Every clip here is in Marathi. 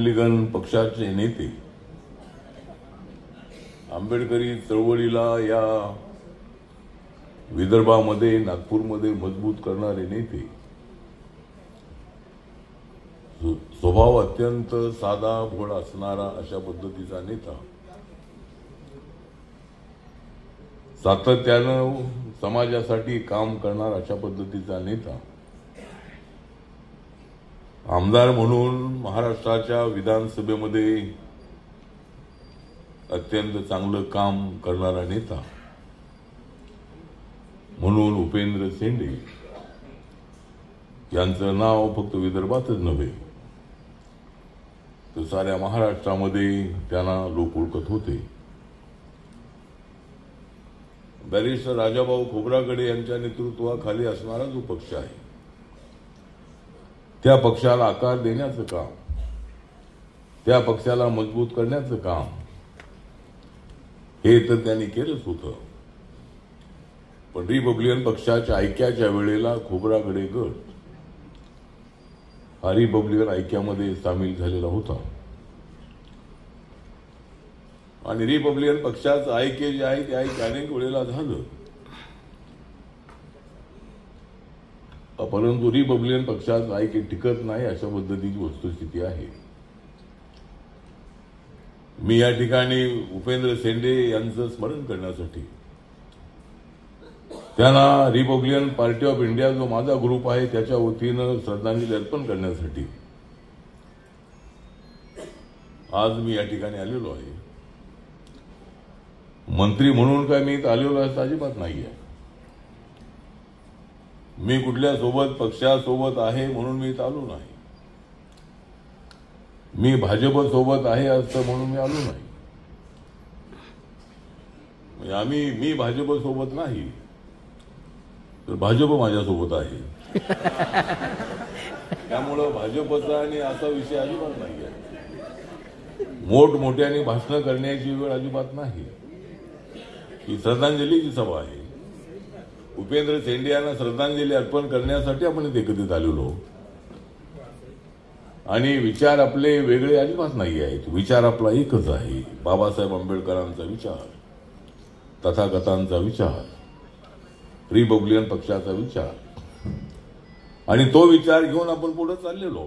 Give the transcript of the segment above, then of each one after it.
रिपब्लिकन पक्षाचे नेते, आंबेडकरी चळवळीला या विदर्भामध्ये, नागपूरमध्ये मजबूत करणारे नेते, स्वभाव अत्यंत साधा भोळा असणारा अशा पद्धतीचा नेता, सातत्यानं समाजासाठी काम करणारा अशा पद्धतीचा नेता, आमदार म्हणून महाराष्ट्राच्या विधानसभेमध्ये अत्यंत चांगलं काम करणारा नेता म्हणून उपेंद्र शेंडे यांचं नाव फक्त विदर्भातच नव्हे तर साऱ्या महाराष्ट्रामध्ये त्यांना लोक ओळखत होते. बॅरिस्टर राजाभाऊ खोब्रागडे यांच्या नेतृत्वाखाली असणारा जो पक्ष आहे, त्या पक्षाला आकार देण्याचं काम, त्या पक्षाला मजबूत करण्याचं काम हे तर त्यांनी केलंच होतं. पण रिपब्लिकन पक्षाच्या ऐक्याच्या वेळेला खोब्रागडे गट हा रिपब्लिकन ऐक्यामध्ये सामील झालेला होता आणि रिपब्लिकन पक्षाचं ऐक्य जे आहे ते ऐक्य अनेक वेळेला झालं, परंतु रिपब्लिकन पक्षाचं ऐक्य टिकत नाही अशा पद्धतीची वस्तुस्थिती आहे. मी या ठिकाणी उपेंद्र शेंडे यांचं स्मरण करण्यासाठी, त्यांना रिपब्लिकन पार्टी ऑफ इंडिया जो माझा ग्रुप आहे त्याच्या वतीनं श्रद्धांजली अर्पण करण्यासाठी आज मी या ठिकाणी आलेलो आहे. मंत्री म्हणून काय मी इथं आलेलो असं अजिबात नाही आहे. मी कुठल्या सोबत पक्षासोबत आहे म्हणून मी इथं आलो नाही. मी भाजप सोबत आहे असं म्हणून मी आलो नाही. म्हणजे मी भाजप सोबत नाही तर भाजप माझ्यासोबत आहे. त्यामुळं भाजपचा आणि असा विषय अजिबात नाही आहे. मोठमोठ्याने भाषणं करण्याची वेळ अजिबात नाही. ही श्रद्धांजलीची सभा आहे. उपेंद्र शेंडे यांना श्रद्धांजली अर्पण करण्यासाठी आपण इथे एकत्रित आलेलो आणि विचार आपले वेगळे अजिबात नाही आहेत. विचार आपला एकच आहे. बाबासाहेब आंबेडकरांचा विचार, तथागतांचा विचार, रिपब्लिकन पक्षाचा विचार आणि तो विचार घेऊन आपण पुढे चाललेलो.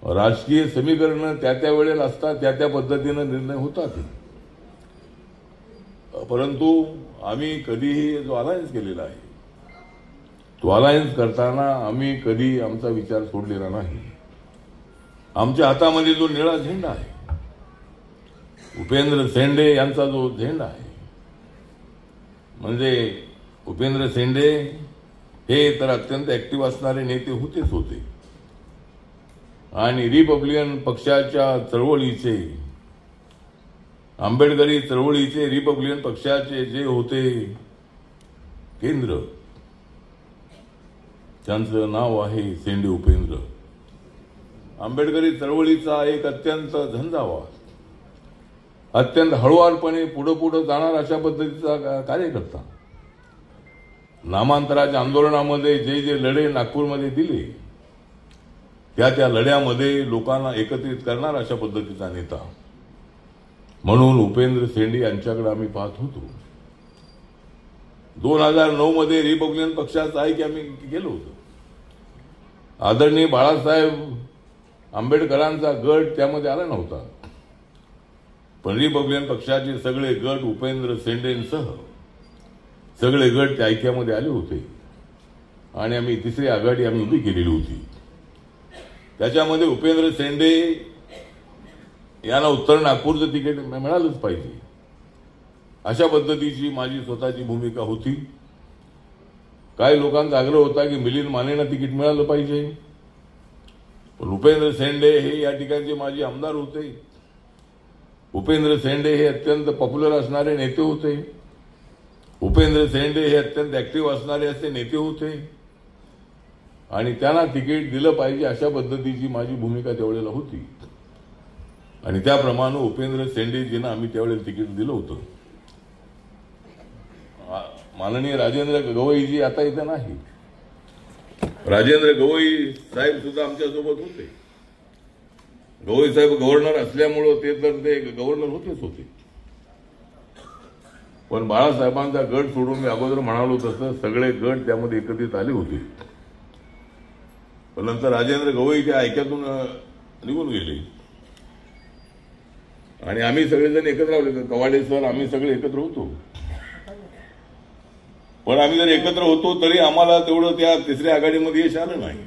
राजकीय समीकरण त्या वेळेला असतात, त्या पद्धतीनं निर्णय होतात. परंतु आम्ही कधीही जो अलायन्स केलेला आहे तो अलायन्स करताना आम्ही कधी आमचा विचार सोडलेला नाही. आमच्या हातामध्ये जो निळा झेंडा आहे, उपेंद्र शेंडे यांचा जो झेंडा आहे, म्हणजे उपेंद्र शेंडे हे तर अत्यंत ऍक्टिव्ह असणारे नेते होते आणि रिपब्लिकन पक्षाच्या चळवळीचे, आंबेडकरी चळवळीचे, रिपब्लिकन पक्षाचे जे होते केंद्र, त्यांचं नाव आहे शेंडे उपेंद्र. आंबेडकरी चळवळीचा एक अत्यंत झंझावात, अत्यंत हळुवारपणे पुढे जाणार अशा पद्धतीचा कार्यकर्ता. नामांतराच्या आंदोलनामध्ये जे लढे नागपूरमध्ये दिले त्या लढ्यामध्ये लोकांना एकत्रित करणार अशा पद्धतीचा नेता म्हणून उपेंद्र शेंडे यांच्याकडे आम्ही पाहत होतो. 2009 मध्ये रिपब्लिकन पक्षाचा ऐक्य आम्ही गेलो होतो. आदरणीय बाळासाहेब आंबेडकरांचा गट त्यामध्ये आला नव्हता, पण रिपब्लिकन पक्षाचे सगळे गट उपेंद्र शेंडेंसह सगळे गट त्या ऐक्यामध्ये आले होते आणि आम्ही तिसरी आघाडी आम्ही उभी केलेली होती. त्याच्यामध्ये उपेंद्र शेंडे यांना उत्तर नागपूरचं तिकीट मिळालंच पाहिजे अशा पद्धतीची माझी स्वतःची भूमिका होती. काही लोकांचा आग्रह होता की मिलिंद मानेंना तिकीट मिळालं पाहिजे, पण उपेंद्र शेंडे हे या ठिकाणचे माजी आमदार होते. उपेंद्र शेंडे हे अत्यंत पॉप्युलर असणारे नेते होते. उपेंद्र शेंडे हे अत्यंत ऍक्टिव्ह असणारे असे नेते होते आणि त्यांना तिकीट दिलं पाहिजे अशा पद्धतीची माझी भूमिका त्यावेळेला होती आणि त्याप्रमाणे उपेंद्र शेंडेजींना आम्ही त्यावेळेला तिकीट दिलं होतं. माननीय राजेंद्र गवईजी आता इथं नाही. राजेंद्र गवई साहेब सुद्धा आमच्यासोबत होते गवई साहेब गव्हर्नर असल्यामुळं ते तर ते गव्हर्नर होतेच होते. पण बाळासाहेबांचा गट सोडून मी अगोदर म्हणालो तसं सगळे गट त्यामध्ये एकत्रित आले होते. पण नंतर राजेंद्र गवई त्या ऐक्यातून निघून गेले आणि आम्ही सगळेजण एकत्र आलो. कवाडे सर आम्ही सगळे एकत्र होतो. पण आम्ही जर एकत्र होतो तरी आम्हाला तेवढं त्या तिसऱ्या आघाडीमध्ये यश आलं नाही.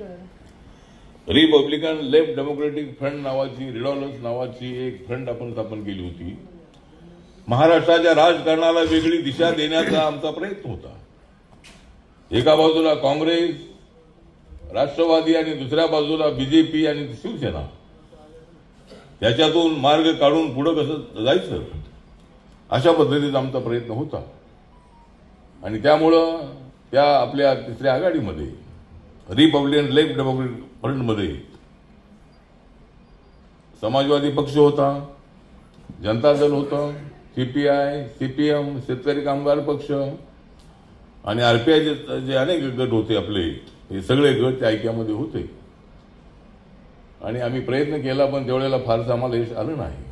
रिपब्लिकन लेफ्ट डेमोक्रेटिक फ्रंट नावाची रिडॉलस नावाची एक फ्रंट आपण स्थापन केली होती. महाराष्ट्राच्या राजकारणाला वेगळी दिशा देण्याचा आमचा प्रयत्न होता. एका बाजूला काँग्रेस राष्ट्रवादी आणि दुसऱ्या बाजूला बीजेपी आणि शिवसेना, त्याच्यातून मार्ग काढून पुढे कसं जायचं अशा पद्धतीचा आमचा प्रयत्न होता. आणि त्यामुळं त्या आपल्या तिसऱ्या आघाडीमध्ये रिपब्लिकन लेफ्ट डेमोक्रेटिक फ्रंटमध्ये समाजवादी पक्ष होता, जनता दल होतं, सीपीआय, सीपीएम, शेतकरी कामगार पक्ष आणि आरपीआयचे जे अनेक गट होते आपले, हे सगळे गट त्या ऐक्यामध्ये होते. आणि आम्ही प्रयत्न केला पण त्यावेळेला फारसं आम्हाला यश आलं नाही.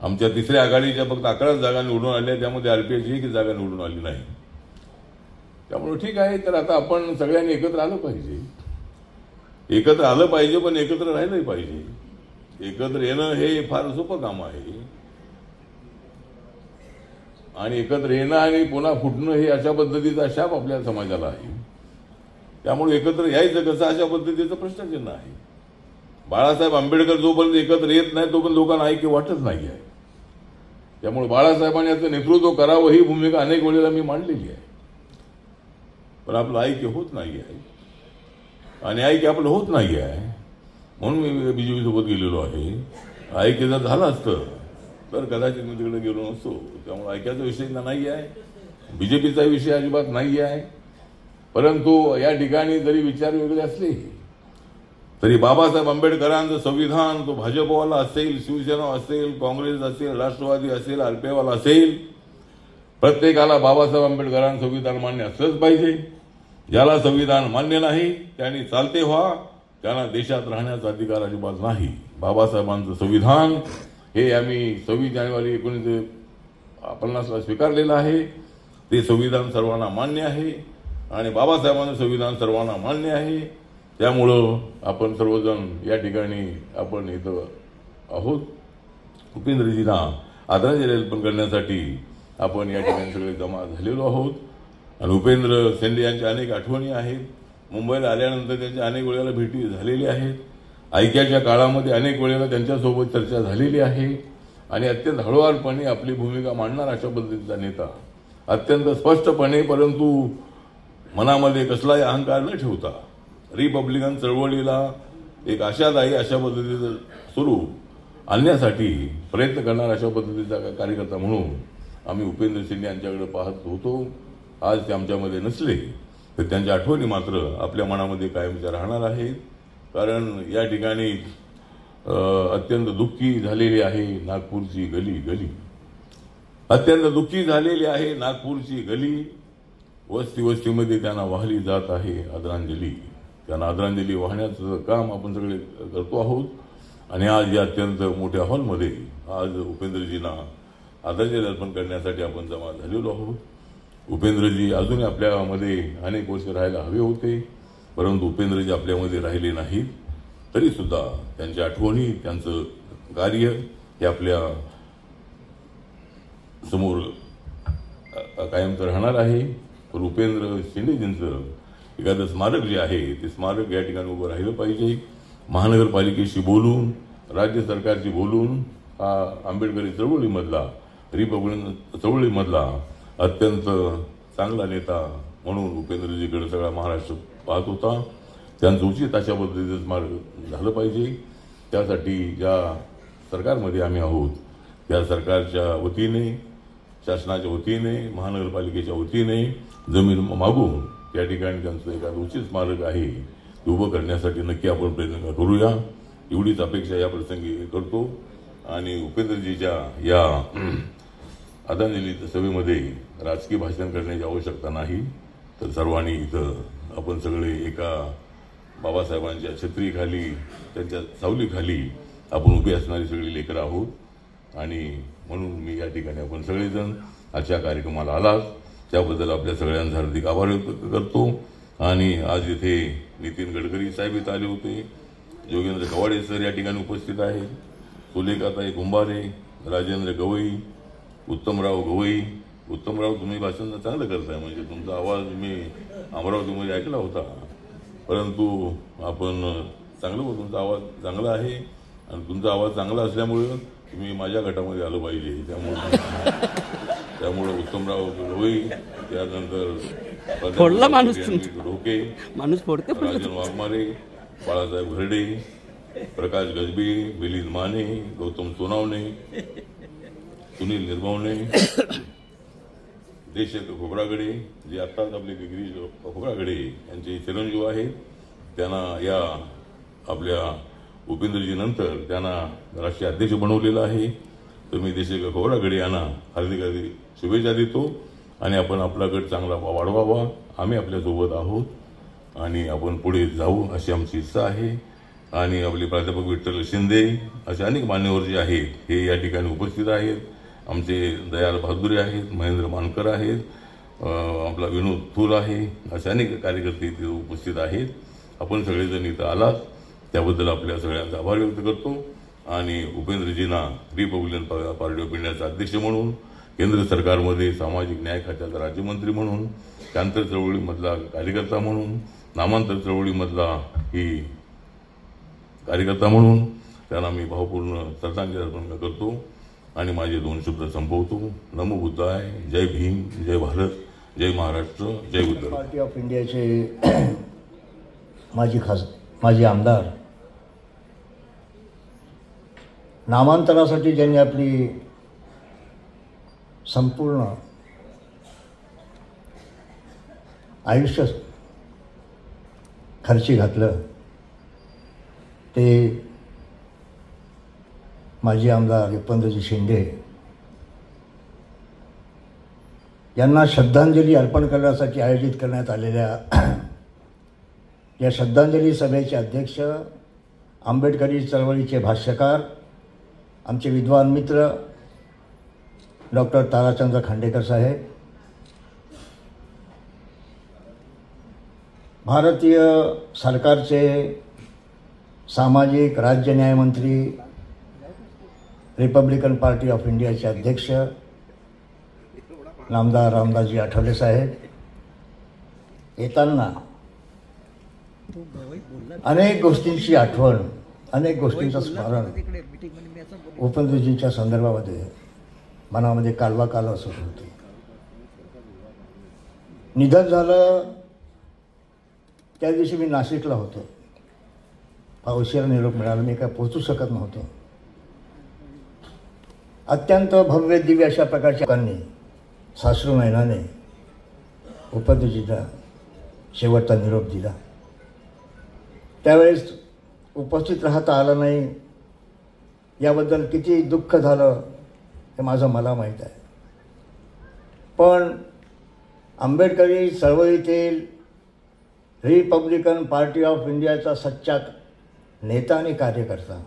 आमच्या तिसऱ्या आघाडीच्या फक्त 11 जागा निवडून आल्या, त्यामध्ये आरपीआयची एक जागा निवडून आली नाही. त्यामुळे ठीक आहे, तर आता आपण सगळ्यांनी एकत्र आलं पाहिजे. एकत्र आलं पाहिजे पण एकत्र राहिलंही पाहिजे. एकत्र येणं हे फार सोपं काम आहे आणि एकत्र येणं आणि पुन्हा फुटणं हे अशा पद्धतीचा शाप आपल्या समाजाला आहे. त्यामुळे एकत्र यायचं कसं अशा पद्धतीचं प्रश्नचिन्ह आहे. बाळासाहेब आंबेडकर जोपर्यंत एकत्र येत नाही तोपर्यंत लोकांना ऐक्य वाटत नाही आहे. त्यामुळे बाळासाहेबांनी याचं नेतृत्व करावं ही भूमिका अनेक वेळेला मी मांडलेली आहे. पण आपलं ऐक्य होत नाही आहे आणि ऐक्य आपलं होत नाही आहे म्हणून मी बीजेपी सोबत गेलेलो आहे. ऐक्य जर झालं असतं तर कदाचित मी तिकडे गेलो नसतो. त्यामुळे ऐक्याचा विषय नाही आहे, बीजेपीचा विषय अजिबात नाही आहे. परंतु या ठिकाणी जरी विचार वेगळे असले तरी बाबासाहेब आंबेडकरांचं संविधान तो भाजपवाला असेल, शिवसेना असेल, काँग्रेस असेल, राष्ट्रवादी असेल, आरपीआयवाला असेल, प्रत्येकाला बाबासाहेब आंबेडकरांचं संविधान मान्य असलंच पाहिजे. ज्याला संविधान मान्य नाही त्यांनी चालते व्हा, त्यांना देशात राहण्याचा अधिकार अजिबात नाही. बाबासाहेबांचं संविधान हे आम्ही 26 जानेवारी 1950ला स्वीकारलेलं आहे. ते संविधान सर्वांना मान्य आहे आणि बाबासाहेबांचं संविधान सर्वांना मान्य आहे. त्यामुळं आपण सर्वजण या ठिकाणी आपण इथं आहोत. उपेंद्रजींना आदरांजली अर्पण करण्यासाठी आपण या ठिकाणी सगळे जमा झालेलो आहोत. आणि उपेंद्र शेंडे यांच्या अनेक आठवणी आहेत. मुंबईला आल्यानंतर त्यांच्या अनेक वेळेला भेटी झालेल्या आहेत. ऐक्याच्या काळामध्ये अनेक वेळेला त्यांच्यासोबत चर्चा झालेली आहे आणि अत्यंत हळूवारपणे आपली भूमिका मांडणार अशा पद्धतीचा नेता, अत्यंत स्पष्टपणे परंतु मनामध्ये कसलाही अहंकार न ठेवता रिपब्लिकन चळवळीला एक आशादायी अशा पद्धतीचं स्वरूप आणण्यासाठी प्रयत्न करणार अशा पद्धतीचा कार्यकर्ता म्हणून आम्ही उपेंद्र शेंडे यांच्याकडे पाहत होतो. आज ते आमच्यामध्ये नसले तर त्यांच्या आठवणी मात्र आपल्या मनामध्ये कायमच्या राहणार आहेत. कारण या ठिकाणी अत्यंत दुःखी झालेली आहे नागपूरची गली गली, अत्यंत दुःखी झालेली आहे नागपूरची गली. वस्ती वस्तीमध्ये त्यांना वाहली जात आहे आदरांजली. त्यांना आदरांजली वाहण्याचं काम आपण सगळे करतो आहोत. आणि आज या अत्यंत मोठ्या हॉलमध्ये आज उपेंद्रजींना आदरांजली अर्पण करण्यासाठी आपण जमा झालेलो आहोत. उपेंद्रजी अजूनही आपल्यामध्ये अनेक वर्ष राहायला हवे होते, परंतु उपेंद्रजी आपल्यामध्ये राहिले नाहीत. तरी सुद्धा त्यांच्या आठवणी, त्यांचं कार्य हे आपल्या समोर कायमचं राहणार आहे. पण उपेंद्र शेंडेजींचं एखादं स्मारक जे आहे ते स्मारक या ठिकाणी उभं राहिलं पाहिजे. महानगरपालिकेशी बोलून, राज्य सरकारशी बोलून हा आंबेडकरी चळवळीमधला, रिपब्लिकन चळवळीमधला अत्यंत चांगला नेता म्हणून उपेंद्रजीकडे सगळा महाराष्ट्र पाहत होता. त्यांचं उचित अशा पद्धतीचं स्मारक झालं पाहिजे. त्यासाठी ज्या सरकारमध्ये आम्ही आहोत त्या सरकारच्या वतीने, शासनाच्या वतीने, महानगरपालिकेच्या वतीने जमीन मागून त्या ठिकाणी त्यांचं एखादं उचित स्मारक आहे ते उभं करण्यासाठी नक्की आपण प्रयत्न करूया, एवढीच अपेक्षा या प्रसंगी करतो. आणि उपेंद्रजीच्या या आदरांजली सभेमध्ये राजकीय भाषण करण्याची आवश्यकता नाही. तर सर्वांनी इथं आपण सगळे एका बाबासाहेबांच्या छत्रीखाली, त्यांच्या सावलीखाली आपण उभी असणारी सगळी लेकरं आहोत आणि म्हणून मी या ठिकाणी आपण सगळेजण आजच्या कार्यक्रमाला आलात त्याबद्दल आपल्या सगळ्यांचा हार्दिक आभार व्यक्त करतो. आणि आज इथे नितीन गडकरी साहेब इथं आले होते, योगेंद्र कवाडे सर या ठिकाणी उपस्थित आहेत, सुलेखाताई कुंभारे, राजेंद्र गवई, उत्तमराव गवई. उत्तमराव, तुम्ही भाषण चांगलं करताय, म्हणजे तुमचा आवाज मी अमरावतीमध्ये ऐकला होता, परंतु आपण चांगलं होतं, तुमचा आवाज चांगला आहे आणि तुमचा आवाज चांगला असल्यामुळे तुम्ही माझ्या गटामध्ये आलं पाहिजे. त्यामुळे उत्तमराव गवई, त्यानंतर माणूस ढोके, राजन वाघमारे, बाळासाहेब घरडे, प्रकाश गजबी, मिलिंद माने, गौतम सोनावणे, सुनील निर्भवणे, देशक खोबरागडे, जे आत्ताच आपले गिरीश खोबरागडे यांचे चिरंजीव आहेत, त्यांना या आपल्या उपेंद्रजी नंतर त्यांना राष्ट्रीय अध्यक्ष बनवलेलं आहे. तर मी देशक खोबरागडे यांना हार्दिक हार्दिक शुभेच्छा देतो आणि आपण आपला गट चांगला वाढवावा. आम्ही आपल्यासोबत आहोत आणि आपण पुढे जाऊ अशी आमची इच्छा आहे. आणि आपले प्राध्यापक विठ्ठल शिंदे असे अनेक मान्यवर जे आहेत हे या ठिकाणी उपस्थित आहेत. आमचे दयाल बहादुरे आहेत, महेंद्र मानकर आहेत, आपला विनोद थूर आहे, असे अनेक कार्यकर्ते इथे उपस्थित आहेत. आपण सगळेजण इथं आलात त्याबद्दल आपल्या सगळ्यांचा आभार व्यक्त करतो. आणि उपेंद्रजींना रिपब्लिकन पार्टी ऑफ इंडियाचा अध्यक्ष म्हणून, केंद्र सरकारमध्ये सामाजिक न्याय खात्याचा राज्यमंत्री म्हणून, शांत चळवळीमधला कार्यकर्ता म्हणून, नामांतर चळवळीमधला ही कार्यकर्ता म्हणून त्यांना मी भावपूर्ण श्रद्धांजली अर्पण करतो आणि माझे 2 शब्द संपवतो. नमो बुद्धाय, जय भीम, जय भारत, जय महाराष्ट्र, जय उद्धव. पार्टी ऑफ इंडियाचे माजी आमदार, नामांतरासाठी ज्यांनी आपली संपूर्ण आयुष्य खर्ची घातलं ते माजी आमदार उपेंद्रजी शिंदे यांना श्रद्धांजली अर्पण करण्यासाठी आयोजित करण्यात आलेल्या या श्रद्धांजली सभेचे अध्यक्ष, आंबेडकरी चळवळीचे भाष्यकार, आमचे विद्वान मित्र डॉक्टर ताराचंद्र खांडेकर साहेब, भारतीय सरकारचे सामाजिक राज्य न्यायमंत्री, रिपब्लिकन पार्टी ऑफ इंडियाचे अध्यक्ष नामदार रामदासजी आठवले साहेब, येताना अनेक गोष्टींची आठवण, अनेक गोष्टींचं स्मरण उपेंद्रजींच्या संदर्भामध्ये मनामध्ये कालवा असत होती. निधन झालं त्या दिवशी मी नाशिकला होतो. उशिरा निरोप मिळाला, मी काय पोहोचू शकत नव्हतो. अत्यंत भव्य दिव्य अशा प्रकारच्या लोकांनी साश्रू नयनाने उपेंद्रजींना शेवटचा निरोप दिला. त्यावेळेस उपस्थित राहता आलं नाही, याबद्दल किती दुःख झालं हे मला माहीत आहे. पण आंबेडकरी चळवळीतील रिपब्लिकन पार्टी ऑफ इंडियाचा सच्चा नेता आणि कार्यकर्ता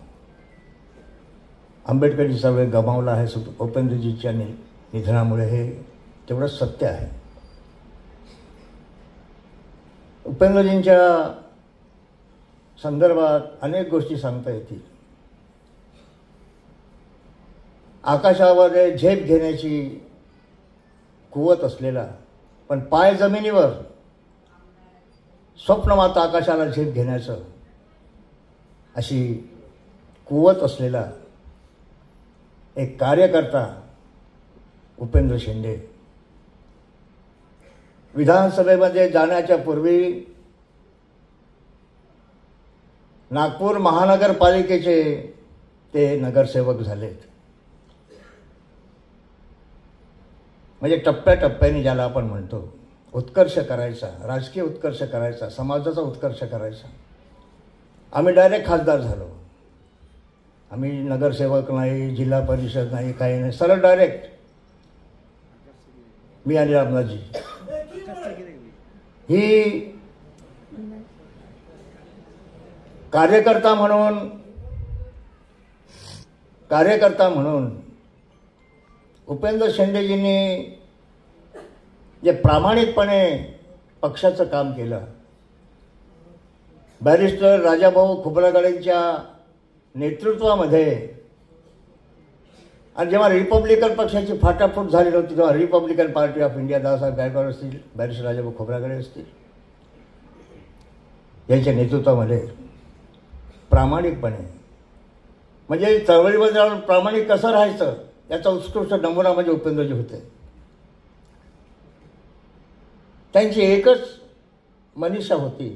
आंबेडकरी चळवळ गमावला आहे उपेंद्रजींच्या निधनामुळे, हे तेवढंच सत्य आहे. उपेंद्रजींच्या संदर्भात अनेक गोष्टी सांगता येतील. आकाशावर झेप घेण्याची कुवत असलेला, पण पाय जमिनीवर स्वप्नमाता आकाशाला झेप घेण्याचं अशी कुवत असलेला एक कार्यकर्ता उपेंद्र शिंदे. विधानसभेमध्ये जाण्याच्या पूर्वी नागपूर महानगरपालिकेचे ते नगरसेवक झालेत. म्हणजे टप्प्याटप्प्याने ज्याला आपण म्हणतो उत्कर्ष करायचा, राजकीय उत्कर्ष करायचा, समाजाचा उत्कर्ष करायचा. आम्ही डायरेक्ट खासदार झालो. आम्ही नगरसेवक नाही, जिल्हा परिषद नाही, काही नाही, सरळ डायरेक्ट मी आणि रामदासजी. ही कार्यकर्ता म्हणून कार्यकर्ता म्हणून उपेंद्र शेंडेजींनी जे प्रामाणिकपणे पक्षाचं काम केलं, बॅरिस्टर राजाभाऊ खोब्रागडेंच्या नेतृत्वामध्ये, आणि जेव्हा रिपब्लिकन पक्षाची फाटाफूट झाली होती तेव्हा Republican party of India, Dadasaheb Gaikwad असतील, बॅरिस्टर राजाभाऊ खोब्रागडे असतील, यांच्या नेतृत्वामध्ये प्रामाणिकपणे, म्हणजे चळवळीमध्ये राहून प्रामाणिक कसं राहायचं याचा उत्कृष्ट नमुना म्हणजे उपेंद्रजी होते. त्यांची एकच मनीषा होती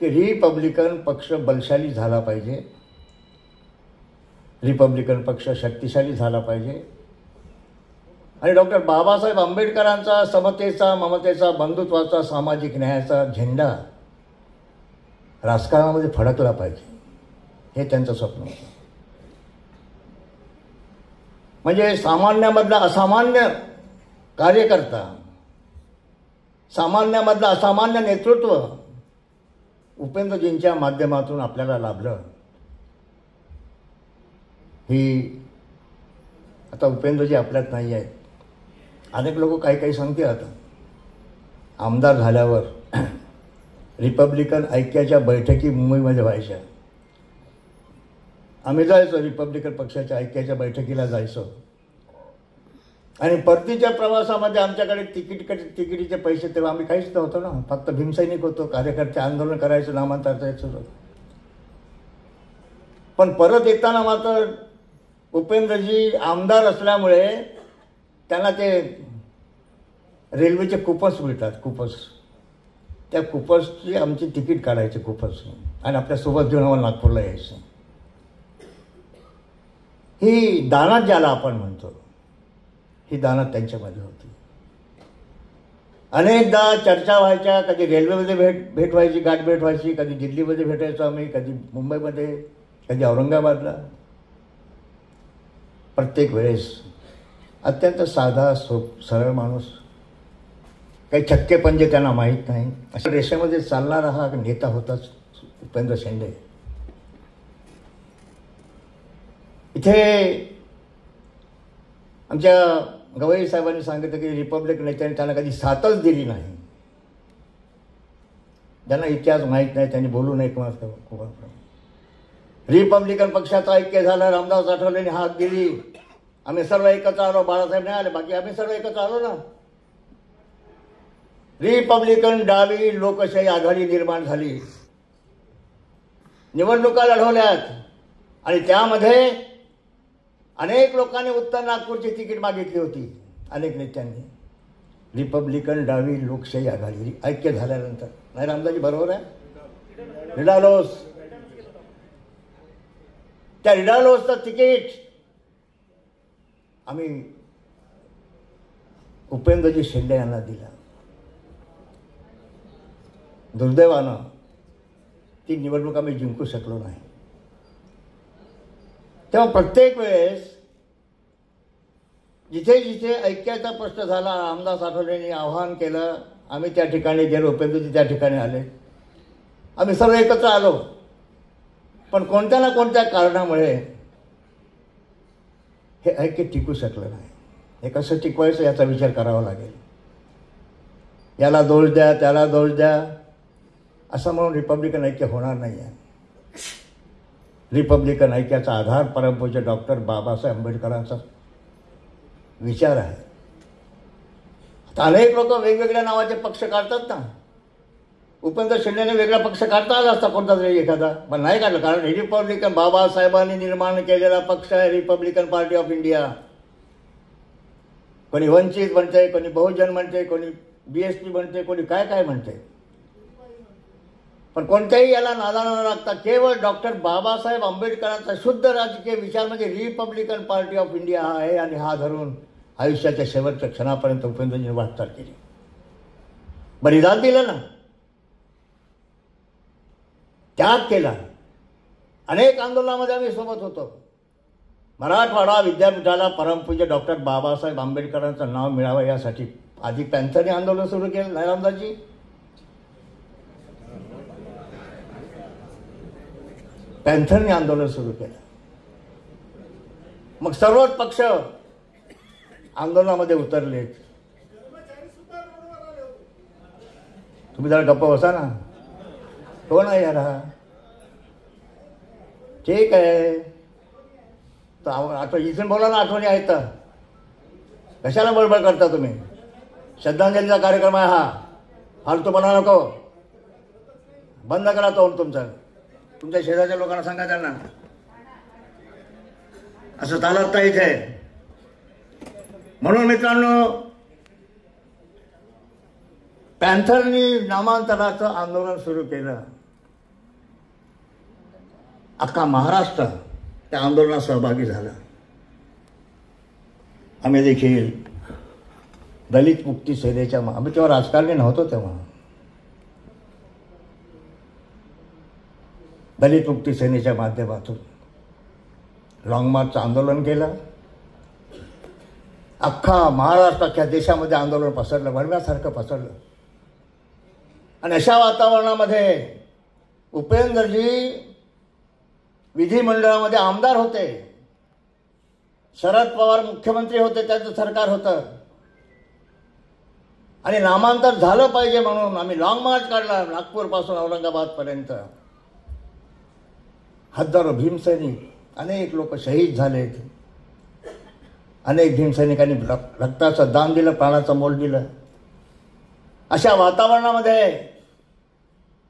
की रिपब्लिकन पक्ष बलशाली झाला पाहिजे, रिपब्लिकन पक्ष शक्तिशाली झाला पाहिजे, आणि डॉक्टर बाबासाहेब आंबेडकरांचा समतेचा, ममतेचा, बंधुत्वाचा, सामाजिक न्यायाचा झेंडा राजकारणामध्ये फडकला पाहिजे, हे त्यांचं स्वप्न होतं. म्हणजे सामान्यामधला असामान्य कार्यकर्ता, सामान्यामधलं असामान्य नेतृत्व उपेंद्रजींच्या माध्यमातून आपल्याला लाभलं. ही आता उपेंद्रजी आपल्यात नाही आहेत. अनेक लोक काही सांगतात आमदार झाल्यावर रिपब्लिकन ऐक्याच्या बैठकी मुंबईमध्ये व्हायच्या. आम्ही जायचो, रिपब्लिकन पक्षाच्या ऐक्याच्या बैठकीला जायचो, आणि परतीच्या प्रवासामध्ये आमच्याकडे तिकिटीचे पैसे, तेव्हा आम्ही काहीच नव्हतो ना, फक्त भीमसैनिक होतो, कार्यकर्ते आंदोलन करायचं, नामांतर जायचं. पण परत येताना मात्र उपेंद्रजी आमदार असल्यामुळे त्यांना ते रेल्वेचे कुपन्स मिळतात, कुपन्स, त्या कुपन्सची आमची तिकीट काढायचे कुपन्स, आणि आपल्यासोबत घेऊन आम्हाला नागपूरला यायचं. ही दानत ज्याला आपण म्हणतो, ही दानत त्यांच्यामध्ये होती. अनेकदा चर्चा व्हायच्या, कधी रेल्वेमध्ये भेट व्हायची, गाठ भेट व्हायची, कधी दिल्लीमध्ये भेटायचो आम्ही, कधी मुंबईमध्ये, कधी औरंगाबादला. प्रत्येक वेळेस अत्यंत साधा सरळ माणूस, काही छक्के पंजे त्यांना माहीत नाही, अशा रेषेमध्ये चालणारा हा नेता होताच उपेंद्र शेंडे. इथे आमच्या गवई साहेबांनी सांगितलं की रिपब्लिक नेत्यांनी त्यांना कधी साथच दिली नाही. ज्यांना इतिहास माहीत नाही त्यांनी बोलू नये किंवा रिपब्लिकन पक्षाचं ऐक्य झालं, रामदास आठवलेंनी हाक दिली, आम्ही सर्व एकत्र आलो, बाळासाहेब नाही आले, बाकी आम्ही सर्व एकत्र आलो ना. रिपब्लिकन डावी लोकशाही आघाडी निर्माण झाली, निवडणुका लढवल्यात, आणि त्यामध्ये अनेक लोकांनी उत्तर नागपूरची तिकीट मागितली होती, अनेक नेत्यांनी. रिपब्लिकन डावी लोकशाही आघाडी ऐक्य झाल्यानंतर, नाही रामदाजी बरोबर आहे, रिडालोस, त्या रिडालोसचं तिकीट आम्ही उपेंद्रजी शेंडे यांना दिला. दुर्दैवानं ती निवडणूक आम्ही जिंकू शकलो नाही. तेव्हा प्रत्येक वेळेस जिथे जिथे ऐक्याचा प्रश्न झाला, रामदास आठवलेंनी आव्हान केलं, आम्ही त्या ठिकाणी गेलो, उपेंद्रजी त्या ठिकाणी आले, आम्ही सर्व एकत्र आलो. पण कोणत्या ना कोणत्या कारणामुळे हे ऐक्य टिकू शकलं नाही. हे कसं टिकवायचं याचा विचार करावा लागेल. याला दोष द्या, त्याला दोष द्या असं म्हणून रिपब्लिकन ऐक्य होणार नाही आहे. रिपब्लिकन ऐक्याचा आधार परमपूज्य डॉक्टर बाबासाहेब आंबेडकरांचा विचार आहे. आता अनेक लोक वेगवेगळ्या नावाचे पक्ष काढतात ना. उपेंद्र शेंडेने वेगळा पक्ष काढता आला असता कोणता तरी एखादा, पण नाही काढलं, कारण रिपब्लिकन बाबासाहेबांनी निर्माण केलेला पक्ष आहे रिपब्लिकन पार्टी ऑफ इंडिया. कोणी वंचित म्हणते, कोणी बहुजन म्हणते, कोणी BSP म्हणते, कोणी काय काय म्हणते. पण कोणत्याही याला नादाला न लागता केवळ डॉक्टर बाबासाहेब आंबेडकरांचा शुद्ध राजकीय विचार म्हणजे रिपब्लिकन पार्टी ऑफ इंडिया हा आहे, आणि हा धरून आयुष्याच्या शेवटच्या क्षणापर्यंत उपेंद्रजींनी वाटचाल केली. बलिदान दिलं ना, त्याग केला. अनेक आंदोलनामध्ये आम्ही सोबत होतो. मराठवाडा विद्यापीठाला परमपूज्य डॉक्टर बाबासाहेब आंबेडकरांचं नाव मिळावं यासाठी आधी पॅन्थरने आंदोलन सुरू केलं, नाही रामदासजी, पॅन्थरने आंदोलन सुरू केलं. मग सर्वच पक्ष आंदोलनामध्ये उतरलेत. तुम्ही जरा गप्प बसा ना. कोण आहे यार हा? ठीक आहे, तर आता इथून बोला ना, आठवणी आहेत तर कशाला बडबड करता तुम्ही? श्रद्धांजलीचा कार्यक्रम आहे हा, फालतूपणा नको. बंद करा तोंड तुमचं. तुमच्या शेजारच्या लोकांना सांगा त्यांना असं चालत नाही इथे. म्हणून मित्रांनो, पॅन्थरनी नामांतराचं आंदोलन सुरू केलं. अख्खा महाराष्ट्र त्या आंदोलनात सहभागी झाला. आम्ही देखील दलित मुक्ती सेनेच्या, आम्ही तेव्हा राजकारणी नव्हतो, तेव्हा दलित मुक्ती सेनेच्या माध्यमातून लॉंग मार्चचं आंदोलन केलं. अख्खा महाराष्ट्र, अख्ख्या देशामध्ये आंदोलन पसरलं, वणव्यासारखं पसरलं. आणि अशा वातावरणामध्ये उपेंद्रजी विधिमंडळामध्ये आमदार होते, शरद पवार मुख्यमंत्री होते, त्यांचं सरकार होतं. आणि नामांतर झालं पाहिजे म्हणून आम्ही लॉंग मार्च काढला, नागपूरपासून औरंगाबादपर्यंत. हजारो भीमसैनिक, अनेक लोक शहीद झालेत. अनेक भीमसैनिकांनी रक्ताचं दान दिलं, प्राणाचं मोल दिलं. अशा वातावरणामध्ये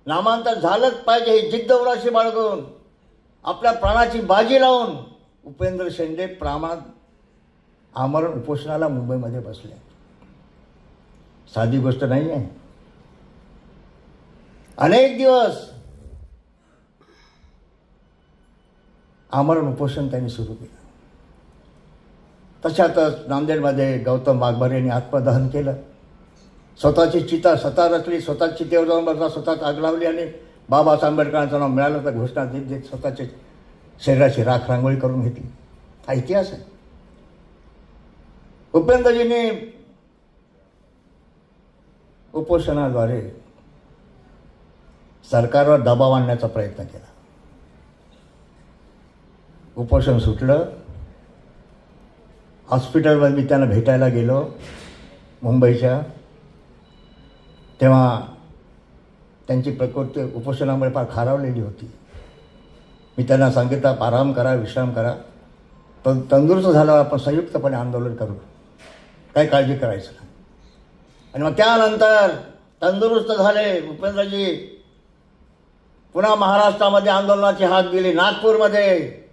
नामांतर झालंच पाहिजे ही जिद्द उराशी बाळगून, आपल्या प्राणाची बाजी लावून उपेंद्र शेंडे आमरण उपोषणाला मुंबईमध्ये बसले. साधी गोष्ट नाही आहे. अनेक दिवस आमरण उपोषण त्यांनी सुरू केलं. तशातच नांदेडमध्ये गौतम वाघमारे यांनी आत्मदहन केलं. स्वतःची चिता स्वतः रचली, स्वतः चितेवर जाऊन बसला, स्वतःच आग लावली आणि बाबासाहेब आंबेडकरांचं नाव मिळालं तर घोषणा देत देत स्वतःचे शरीराची राख रांगोळी करून घेतली. हा इतिहास आहे. उपेंद्रजींनी उपोषणाद्वारे सरकारवर दबाव आणण्याचा प्रयत्न केला. उपोषण सुटलं. हॉस्पिटलमध्ये मी त्यांना भेटायला गेलो मुंबईच्या. तेव्हा त्यांची प्रकृती उपोषणामुळे फार खालावलेली होती. मी त्यांना सांगितलं, आराम करा, विश्राम करा, पण तंदुरुस्त झाल्यावर आपण संयुक्तपणे आंदोलन करू, काही काळजी करायचं नाही. आणि मग त्यानंतर तंदुरुस्त झाले उपेंद्रजी. पुन्हा महाराष्ट्रामध्ये आंदोलनाची हाक दिली. नागपूरमध्ये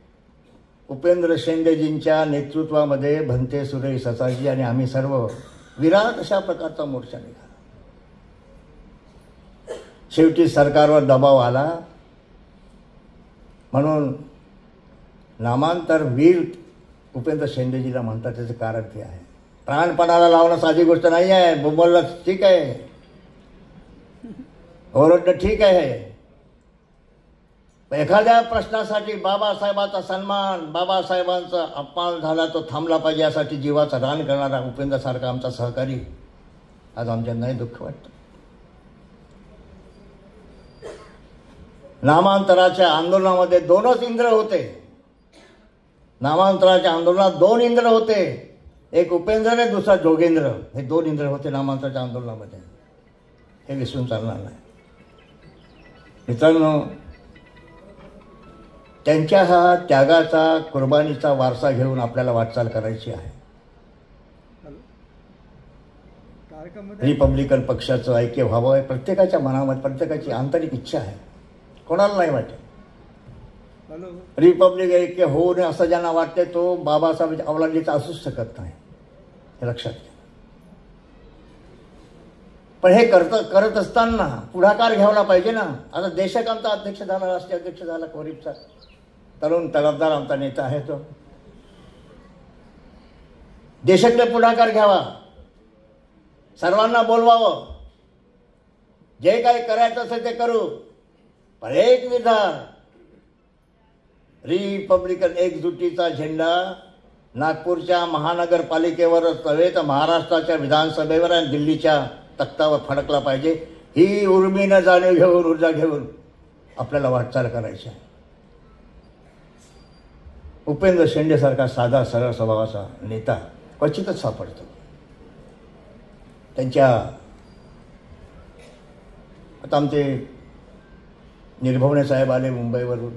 उपेंद्र शेंडेजींच्या नेतृत्वामध्ये भंते सुरेश ससाजी आणि आम्ही सर्व विराट अशा प्रकारचा मोर्चा निघाला. शेवटी सरकारवर दबाव आला. म्हणून नामांतर वीर उपेंद्र शेंडेजीला म्हणतात. त्याचं कारण ते आहे, प्राणपणाला लावणं साधी गोष्ट नाही आहे. बोंबलणं ठीक आहे, ओरडणं ठीक आहे. एखाद्या प्रश्नासाठी बाबासाहेबांचा सन्मान, बाबासाहेबांचा अपमान झाला तो थांबला पाहिजे यासाठी जीवाचा रान करणारा उपेंद्रसारखा आमचा सहकारी आज आमच्या नाही दुःख वाटतं. नामांतराच्या आंदोलनामध्ये दोनच इंद्र होते. नामांतराच्या आंदोलनात दोन इंद्र होते. एक उपेंद्र आणि दुसरा जोगेंद्र. हे दोन इंद्र होते नामांतराच्या आंदोलनामध्ये. हे विसरून चालणार नाही मित्रांनो. त्यांच्या हा त्यागाचा, कुर्बानीचा वारसा घेऊन आपल्याला वाटचाल करायची आहे. रिपब्लिकन पक्षाचं ऐक्य व्हावं आहे प्रत्येकाच्या मनामध्ये, प्रत्येकाची आंतरिक इच्छा आहे. कोणाला नाही वाटत रिपब्लिक ऐक्य होऊ नये असं ज्यांना वाटते तो बाबासाहेबांच्या अवलादीचा असूच शकत नाही, हे लक्षात घ्या. पण हे करत असताना पुढाकार घ्यायला पाहिजे ना. आता देशक आमचा अध्यक्ष झाला, राष्ट्रीय अध्यक्ष झाला, कोरीपचा तरुण तडफदार आमचा नेता आहे तो. देशातले पुढाकार घ्यावा, सर्वांना बोलवावं, जे काही करायचं असेल ते करू. पण एक विधान, रिपब्लिकन एकजुटीचा झेंडा नागपूरच्या महानगरपालिकेवरच नव्हे तर महाराष्ट्राच्या विधानसभेवर आणि दिल्लीच्या तख्तावर फडकला पाहिजे. ही उर्मीनं जाणीव घेऊन, ऊर्जा घेऊन आपल्याला वाटचाल करायची आहे. उपेंद्र शेंडेसारखा साधा सरळ स्वभावाचा नेता क्वचितच सापडतो. त्यांच्या आता आमचे निर्भवणे साहेब आले मुंबईवरून.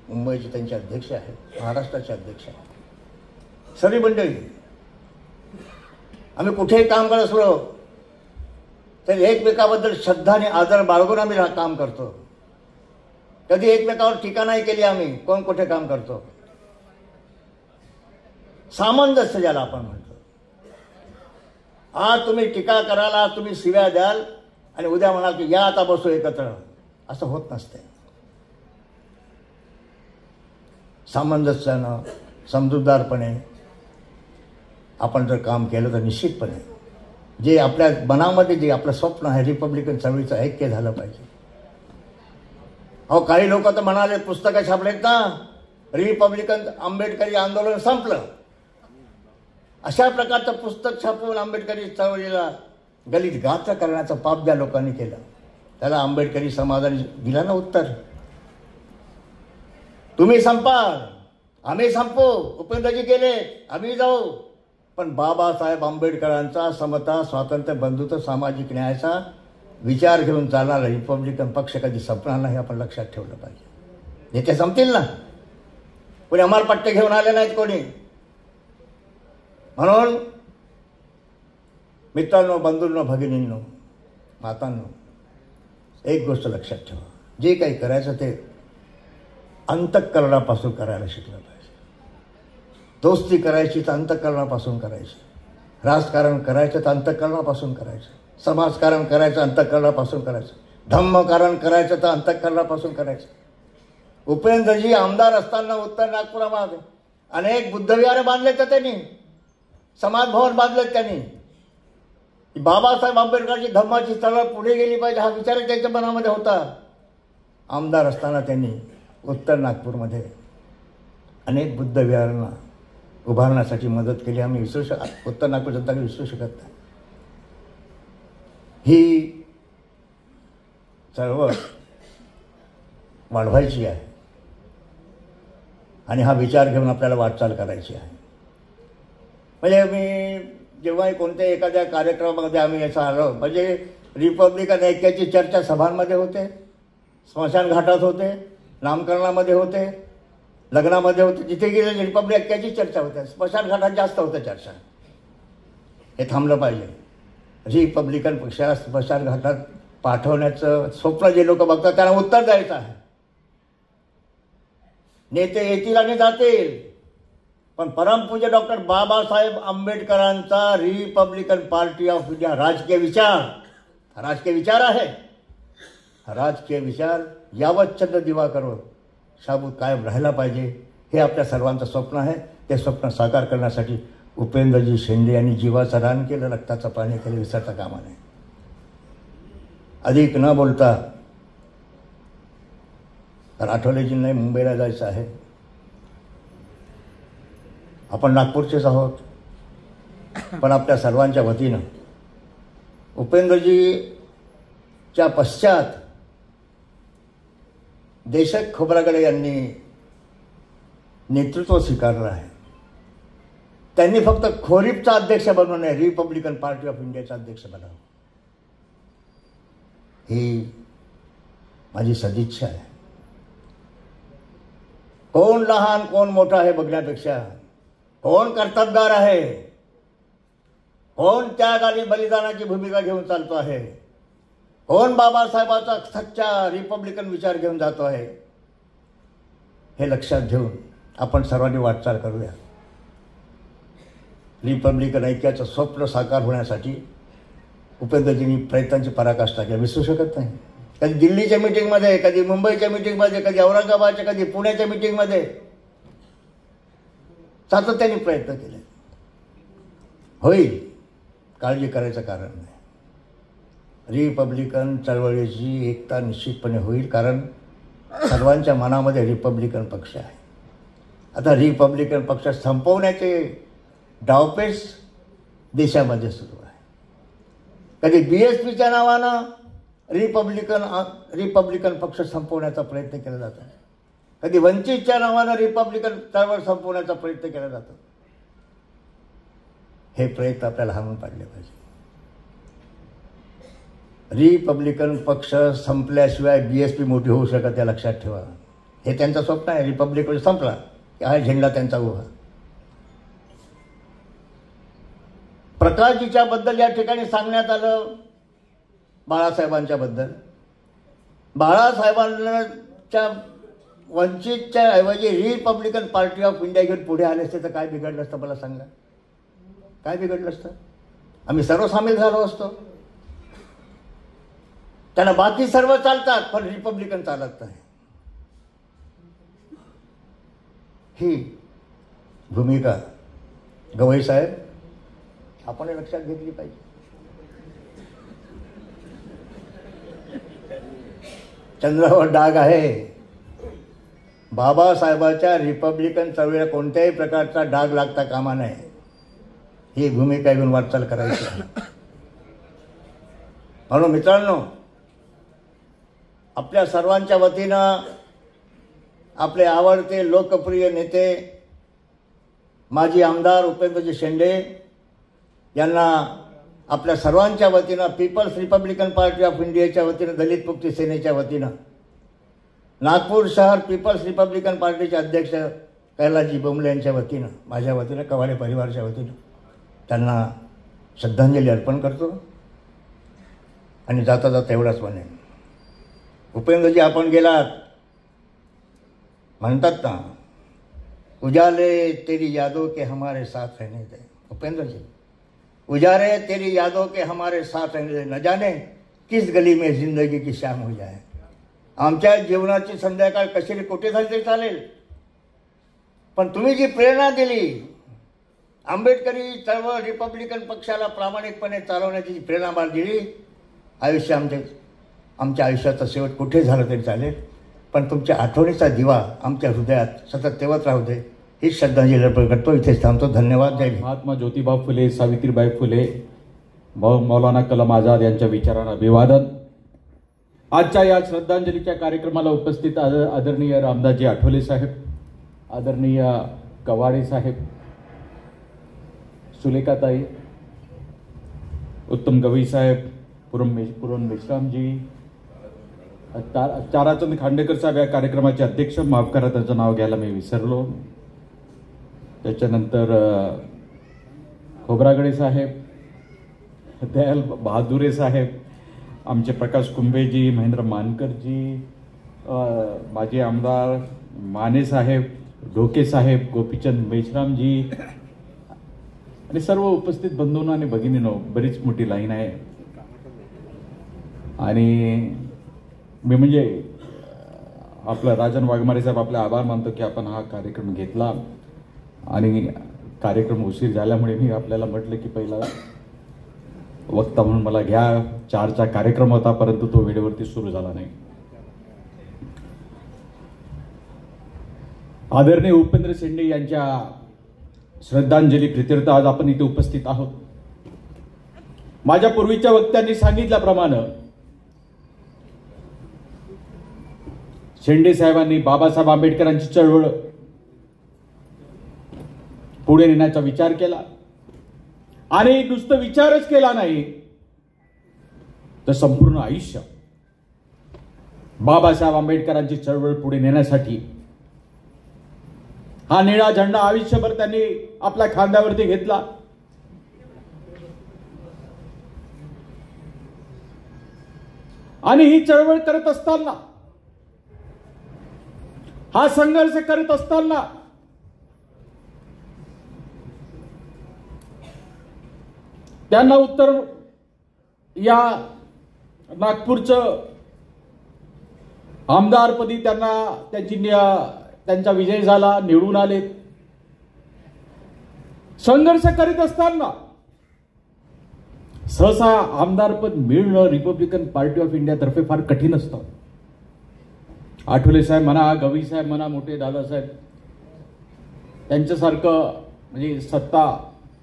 मुंबईचे त्यांचे अध्यक्ष आहेत, महाराष्ट्राचे अध्यक्ष आहेत. सर्व मंडळी आम्ही कुठेही काम करत असलो तर एकमेकाबद्दल श्रद्धा आणि आदर बाळगून आम्ही काम करतो. कधी एकमेकावर टीका नाही केली आम्ही. कोण कुठे काम करतो. सामंजस्य ज्याला आपण म्हणतो. आज तुम्ही टीका कराल, आज तुम्ही शिव्या द्याल आणि उद्या म्हणाल की या आता बसू एकत्र, असं होत नसते. सामंजस्यानं समजूतदारपणे आपण जर काम केलं तर निश्चितपणे जे आपल्या मनामध्ये जे आपलं स्वप्न आहे रिपब्लिकन चळवळीचं ऐक्य झालं पाहिजे. अहो काही लोक तर म्हणाले पुस्तकं छापलेत ना, रिपब्लिकन आंबेडकरी आंदोलन संपलं. अशा प्रकारचं पुस्तक छापून आंबेडकरी चळवळीला गलित गात्र करण्याचं पाप ज्या लोकांनी केलं त्याला आंबेडकरी समाजाने दिलं ना उत्तर. तुम्ही संपाल, आम्ही संपू, उपेंद्रजी गेले, आम्ही जाऊ, पण बाबासाहेब आंबेडकरांचा समता, स्वातंत्र्य, बंधुत्व, सामाजिक न्यायाचा विचार घेऊन चालणारा रिपब्लिकन पक्ष कधी संपणार नाही. आपण लक्षात ठेवलं पाहिजे. नेते संपतील ना, कोणी अंमलपट्टे घेऊन आले नाहीत कोणी. म्हणून मित्रांनो, बंधूंनो, भगिनींनो, मातांनो, एक गोष्ट लक्षात ठेवा. जे काही करायचं ते अंतःकरणापासून करायला शिकलं पाहिजे. दोस्ती करायची तर अंतःकरणापासून करायची. राजकारण करायचं तर अंतःकरणापासून करायचं. समाजकारण करायचं अंतःकरणापासून करायचं. धम्मकारण करायचं तर अंतःकरणापासून करायचं. उपेंद्रजी आमदार असताना उत्तर नागपुरामध्ये अनेक बुद्धविहार बांधले तर त्यांनी, समाजभवन बांधलेत त्यांनी. बाबासाहेब आंबेडकरची धम्माची चळवळ पुढे गेली पाहिजे हा विचार त्यांच्या मनामध्ये होता. आमदार असताना त्यांनी उत्तर नागपूरमध्ये अनेक बुद्धविहारांना उभारण्यासाठी मदत केली. आम्ही उत्तर नागपूर जनता विसरू शकत नाही. ही चळवळ वाढवायची आहे आणि हा विचार घेऊन आपल्याला वाटचाल करायची आहे. म्हणजे मी जेव्हाही कोणत्याही एखाद्या कार्यक्रमामध्ये आम्ही याचा आलो, म्हणजे रिपब्लिकन ऐक्याची चर्चा सभांमध्ये होते, स्मशानघाटात होते, नामकरणामध्ये होते, लग्नामध्ये होते. जिथे गेले रिपब्लिक ऐक्याची चर्चा होते. स्मशानघाटात जास्त होतं चर्चा. हे थांबलं पाहिजे. रिपब्लिकन पक्षाला स्मशानघाटात पाठवण्याचं स्वप्न जे लोक बघतात त्यांना उत्तर द्यायचं आहे. नेते येतील आणि जातील, पण परमपूज्य डॉक्टर बाबासाहेब आंबेडकरांचा रिपब्लिकन पार्टी ऑफ इंडिया राजकीय विचार आहे. राजकीय विचार यावत चंद्र दिवाकरवर शाबूत कायम राहायला पाहिजे. हे आपल्या सर्वांचं स्वप्न आहे. ते स्वप्न साकार करण्यासाठी उपेंद्रजी शेंडे यांनी जीवाचं रान केलं, रक्ताचं पाणी केलं, विसरता कामा नये. अधिक न बोलता, तर आठवलेजींना मुंबईला जायचं आहे. आपण नागपूरचेच आहोत, पण आपल्या सर्वांच्या वतीनं उपेंद्रजीच्या पश्चात देशक खोब्रागडे यांनी नेतृत्व स्वीकारलं आहे. त्यांनी फक्त खोरीपचा अध्यक्ष बनवू नये, रिपब्लिकन पार्टी ऑफ इंडियाचा अध्यक्ष बनावं, ही माझी सदिच्छा आहे. कोण लहान कोण मोठा हे बघण्यापेक्षा कोण कर्तबगार आहे, कोण त्याग आणि बलिदानाची भूमिका घेऊन चालतो आहे, कोण बाबासाहेबांचा सच्चा रिपब्लिकन विचार घेऊन जातो आहे, हे लक्षात घेऊन आपण सर्वांनी वाटचाल करूया. रिपब्लिकन ऐक्याचं स्वप्न साकार होण्यासाठी उपेंद्रजींनी प्रयत्नांची पराकाष्ठा केली, विसरू शकत नाही. कधी दिल्लीच्या मीटिंगमध्ये, कधी मुंबईच्या मीटिंगमध्ये, कधी औरंगाबादच्या, कधी पुण्याच्या मीटिंगमध्ये सातत्याने प्रयत्न केले. होईल, काळजी करायचं कारण नाही. रिपब्लिकन चळवळीची एकता निश्चितपणे होईल, कारण सर्वांच्या मनामध्ये रिपब्लिकन पक्ष आहे. आता रिपब्लिकन पक्ष संपवण्याचे डावपेच देशामध्ये सुरू आहे. कधी BSPच्या नावानं रिपब्लिकन पक्ष संपवण्याचा प्रयत्न केला जातो. कधी वंचितच्या नावानं रिपब्लिकन चळवळ संपवण्याचा प्रयत्न केला जातो. हे प्रयत्न आपल्याला हाणून पाडले पाहिजे. रिपब्लिकन पक्ष संपल्याशिवाय BSP मोठी होऊ शकत, त्या लक्षात ठेवा. हे त्यांचं स्वप्न आहे. रिपब्लिकन संपला की हा झेंडा त्यांचा उभा. प्रकाशजीच्या बद्दल या ठिकाणी सांगण्यात आलं, बाळासाहेबांच्या बद्दल. बाळासाहेबांच्या वंचितच्या ऐवजी रिपब्लिकन पार्टी ऑफ इंडिया घेऊन पुढे आले असते तर काय बिघडलं असतं मला सांगा? काय बिघडलं असतं? आम्ही सर्व सामील झालो असतो. त्यांना बाकी सर्व चालतात पण रिपब्लिकन चालत नाही. ही भूमिका गवई साहेब आपण लक्षात घेतली पाहिजे. चंद्रावर डाग आहे. बाबासाहेबाच्या रिपब्लिकन चळवळीला कोणत्याही प्रकारचा डाग लागता कामा नये. ही भूमिका घेऊन वाटचाल करायची आहे. म्हणून मित्रांनो, आपल्या सर्वांच्या वतीनं आपले आवडते लोकप्रिय नेते माजी आमदार उपेंद्रजी शेंडे यांना आपल्या सर्वांच्या वतीनं, पीपल्स रिपब्लिकन पार्टी ऑफ इंडियाच्या वतीनं, दलित मुक्ती सेनेच्या वतीनं, नागपूर शहर पीपल्स रिपब्लिकन पार्टीचे अध्यक्ष कैलासजी बोंबले यांच्या वतीनं, माझ्या वतीनं, कवाडे परिवाराच्या वतीनं त्यांना श्रद्धांजली अर्पण करतो. आणि जाता जाता एवढाच म्हणेन, उपेंद्रजी आपण गेलात, म्हणतात ना, उजाले तेरी यादों के हमारे साथ रहने दे. उपेंद्रजी, उजारे तेरी यादों के हमारे साथ रहने दे, न जाने किस गली में जिंदगी की शाम हो जाए. आमच्या जीवनाची संध्याकाळ कशी कुठे झाली तरी चालेल, पण तुम्ही जी प्रेरणा दिली, आंबेडकरी चळवळ रिपब्लिकन पक्षाला प्रामाणिकपणे चालवण्याची जी प्रेरणा मला दिली, आयुष्य आमच्या आयुष्याचा शेवट कुठे झालं तरी चालेल, पण तुमच्या आठवणीचा दिवा आमच्या हृदयात सतत तेवत राहू दे, ही श्रद्धांजली अर्पण करतो. इथेच थांबतो. धन्यवाद. जय हिंद. महात्मा ज्योतिबा फुले, सावित्रीबाई फुले, मौलाना कलाम आझाद यांच्या विचारांना अभिवादन. आजच्या या श्रद्धांजलीच्या कार्यक्रमाला उपस्थित आदरणीय रामदासजी आठवले साहेब, आदरणीय कवाडे साहेब, सुलेखाताई, उत्तम गवई साहेब, पुरन मेश्रामजी, ताराचंद खांडेकर साहेब या कार्यक्रमाचे अध्यक्ष, माफ करा त्यांचं नाव घ्यायला मी विसरलो. त्याच्यानंतर खोब्रागडे साहेब, दयाल बहादुरे साहेब, आमचे प्रकाश कुंभेजी, महेंद्र मानकरजी, माजी आमदार माने साहेब, ढोके साहेब, गोपीचंद मेश्रामजी आणि सर्व उपस्थित बंधूंनो आणि भगिनींनो, बरीच मोठी लाईन आहे. आणि मी म्हणजे आपलं राजन वाघमारे साहेब आपले आभार मानतो की आपण हा कार्यक्रम घेतला. आणि कार्यक्रम उशीर झाल्यामुळे मी आपल्याला म्हटलं की पहिला वक्ता म्हणून मला घ्या. 4चा कार्यक्रम होता, परंतु तो वेळेवरती सुरू झाला नाही. आदरणीय उपेंद्र शेंडे यांच्या श्रद्धांजली प्रित्यर्थ आज आपण इथे उपस्थित आहोत. माझ्या पूर्वीच्या वक्त्यांनी सांगितल्याप्रमाणे शेंडे साहेबांनी बाबासाहेब आंबेडकरांची चळवळ पुढे नेण्याचा विचार केला. आणि नुसतं विचारच केला नाही, तर संपूर्ण आयुष्य बाबासाहेब आंबेडकरांची चळवळ पुढे नेण्यासाठी हा निळा झेंडा आयुष्यभर त्यांनी आपल्या खांद्यावरती घेतला. आणि ही चळवळ करत असताना, हा संघर्ष करत असताना त्यांना उत्तर या नागपूरचं आमदारपदी त्यांचा विजय झाला, निवडून आले. संघर्ष करीत असताना सहसा आमदारपद मिळणं रिपब्लिकन पार्टी ऑफ इंडिया तर्फे फार कठीण असतं. आठवले साहेब म्हणा, गवई साहेब म्हणा, मोठे दादासाहेब, त्यांच्यासारखं म्हणजे सत्ता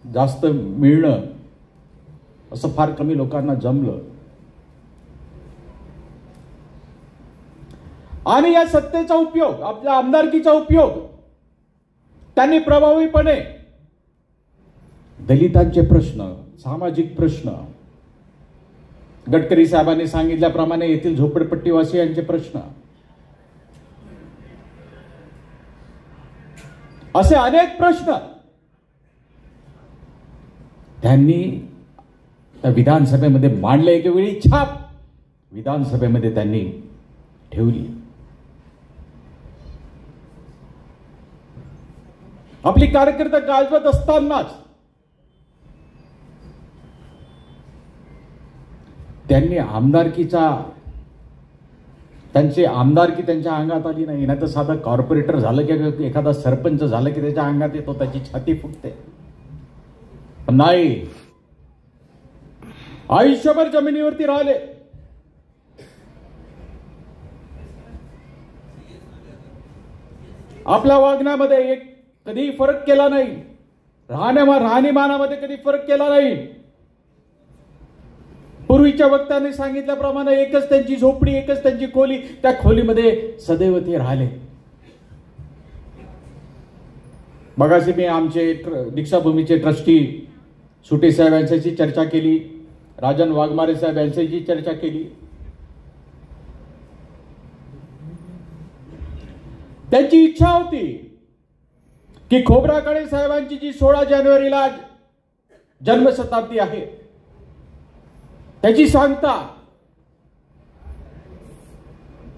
जास्त मिळणं असं फार कमी लोकांना जमलं. आणि या सत्तेचा उपयोग, आपल्या आमदारकीचा उपयोग त्यांनी प्रभावीपणे दलितांचे प्रश्न, सामाजिक प्रश्न, गडकरी साहेबांनी सांगितल्याप्रमाणे येथील झोपडपट्टीवासियांचे प्रश्न, असे अनेक प्रश्न त्यांनी त्या विधानसभेमध्ये मांडले. एक वेळी छाप विधानसभेमध्ये त्यांनी ठेवली. आपली कारकीर्द गाजवत असतानाच त्यांनी त्यांची आमदारकी त्यांच्या अंगात आली नाही. नाही तर साधा कॉर्पोरेटर झालं की एखादा सरपंच झालं की त्याच्या अंगात येतो, त्याची छाती फुटते. पण नाही, आयुष्यभर जमिनीवरती राहिले. आपल्या वागण्यामध्ये कधी फरक केला नाही, राहणीमानामध्ये कधी फरक केला नाही. पूर्वीच्या वक्त्यांनी सांगितल्याप्रमाणे एकच त्यांची झोपडी, एकच त्यांची खोली, त्या खोलीमध्ये सदैव ते राहिले. मगाशी मी आमचे दीक्षाभूमीचे ट्रस्टी सुटे साहेब यांच्याशी चर्चा केली, राजन वाघमारे साहेब यांच्याशी चर्चा केली. त्यांची इच्छा होती की खोब्रा काळे साहेबांची जी 16 जानेवारीला जन्मशताब्दी आहे त्याची सांगता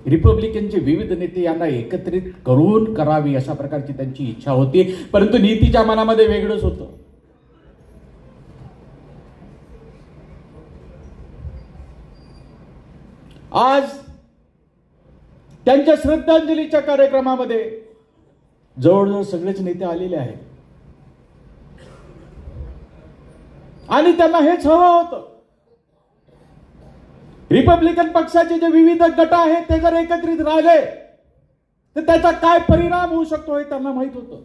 रिपब्लिकनचे विविध नेते यांना एकत्रित करून करावी, अशा प्रकारची त्यांची इच्छा होती. परंतु नीतीच्या मनामध्ये वेगळंच होतं. आज त्यांच्या श्रद्धांजलीच्या कार्यक्रमामध्ये जवळजवळ सगळेच नेते आलेले आहेत आणि त्यांना हेच हवं होतं. रिपब्लिकन पक्षाचे जे विविध गट आहेत ते जर एकत्रित राहिले तर त्याचा काय परिणाम होऊ शकतो हे त्यांना माहित होतं.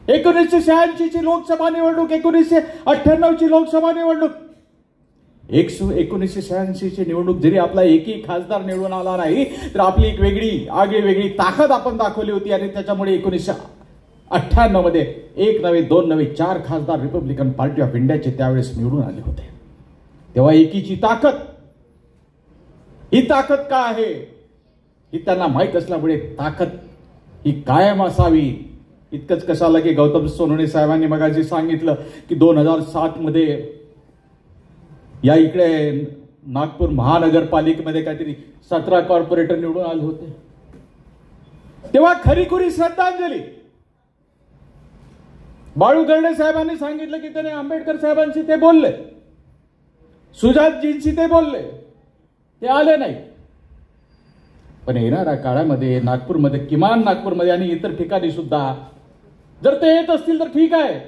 1986 ची लोकसभा निवडणूक, 1998 ची लोकसभा निवडणूक, 1986 ची निवडणूक जरी आपला एकही खासदार निवडून आला नाही तर आपली एक वेगळी ताकद आपण दाखवली होती. आणि त्याच्यामुळे 1998 मध्ये 1 नव्हे 2 नव्हे 4 खासदार रिपब्लिकन पार्टी ऑफ इंडियाचे त्यावेळेस निवडून आले होते. तेव्हा एकीची ताकद, ही ताकद का आहे ही त्यांना माहीत असल्यामुळे ताकद ही कायम असावी. इतकंच कशाला की गौतम सोनवणे साहेबांनी मगाशी सांगितलं की 2007 मध्ये या इकडे नागपूर महानगरपालिकेमध्ये काहीतरी 17 कॉर्पोरेटर निवडून आले होते. तेव्हा खरीखुरी श्रद्धांजली बाळू गर्डे साहेबांनी सांगितलं की त्याने आंबेडकर साहेबांशी ते बोलले, सुजातजींशी ते बोलले, ते आले नाही. पण येणाऱ्या काळामध्ये नागपूरमध्ये, किमान नागपूरमध्ये आणि इतर ठिकाणी सुद्धा जर ते येत असतील तर ठीक आहे.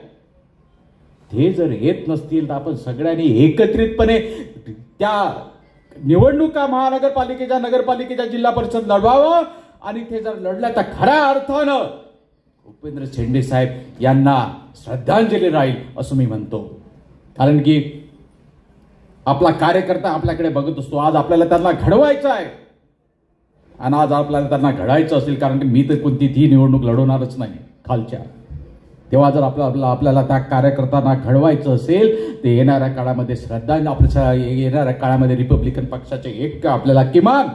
ते जर येत नसतील तर आपण सगळ्यांनी एकत्रितपणे त्या निवडणुका महानगरपालिकेच्या, नगरपालिकेच्या, जिल्हा परिषद लढवावं. आणि ते जर लढल्या तर खऱ्या अर्थानं उपेंद्र शेंडे साहेब यांना श्रद्धांजली राहील असं मी म्हणतो. कारण की आपला कार्यकर्ता आपल्याकडे बघत असतो. आज आपल्याला त्यांना घडवायचं आहे आणि आज आपल्याला त्यांना घडायचं असेल, कारण की मी तर कोणती ती निवडणूक लढवणारच नाही खालच्या. तेव्हा जर आपल्याला त्या कार्यकर्त्यांना घडवायचं असेल तर येणाऱ्या काळामध्ये येणाऱ्या काळामध्ये रिपब्लिकन पक्षाचे ऐक्य आपल्याला किमान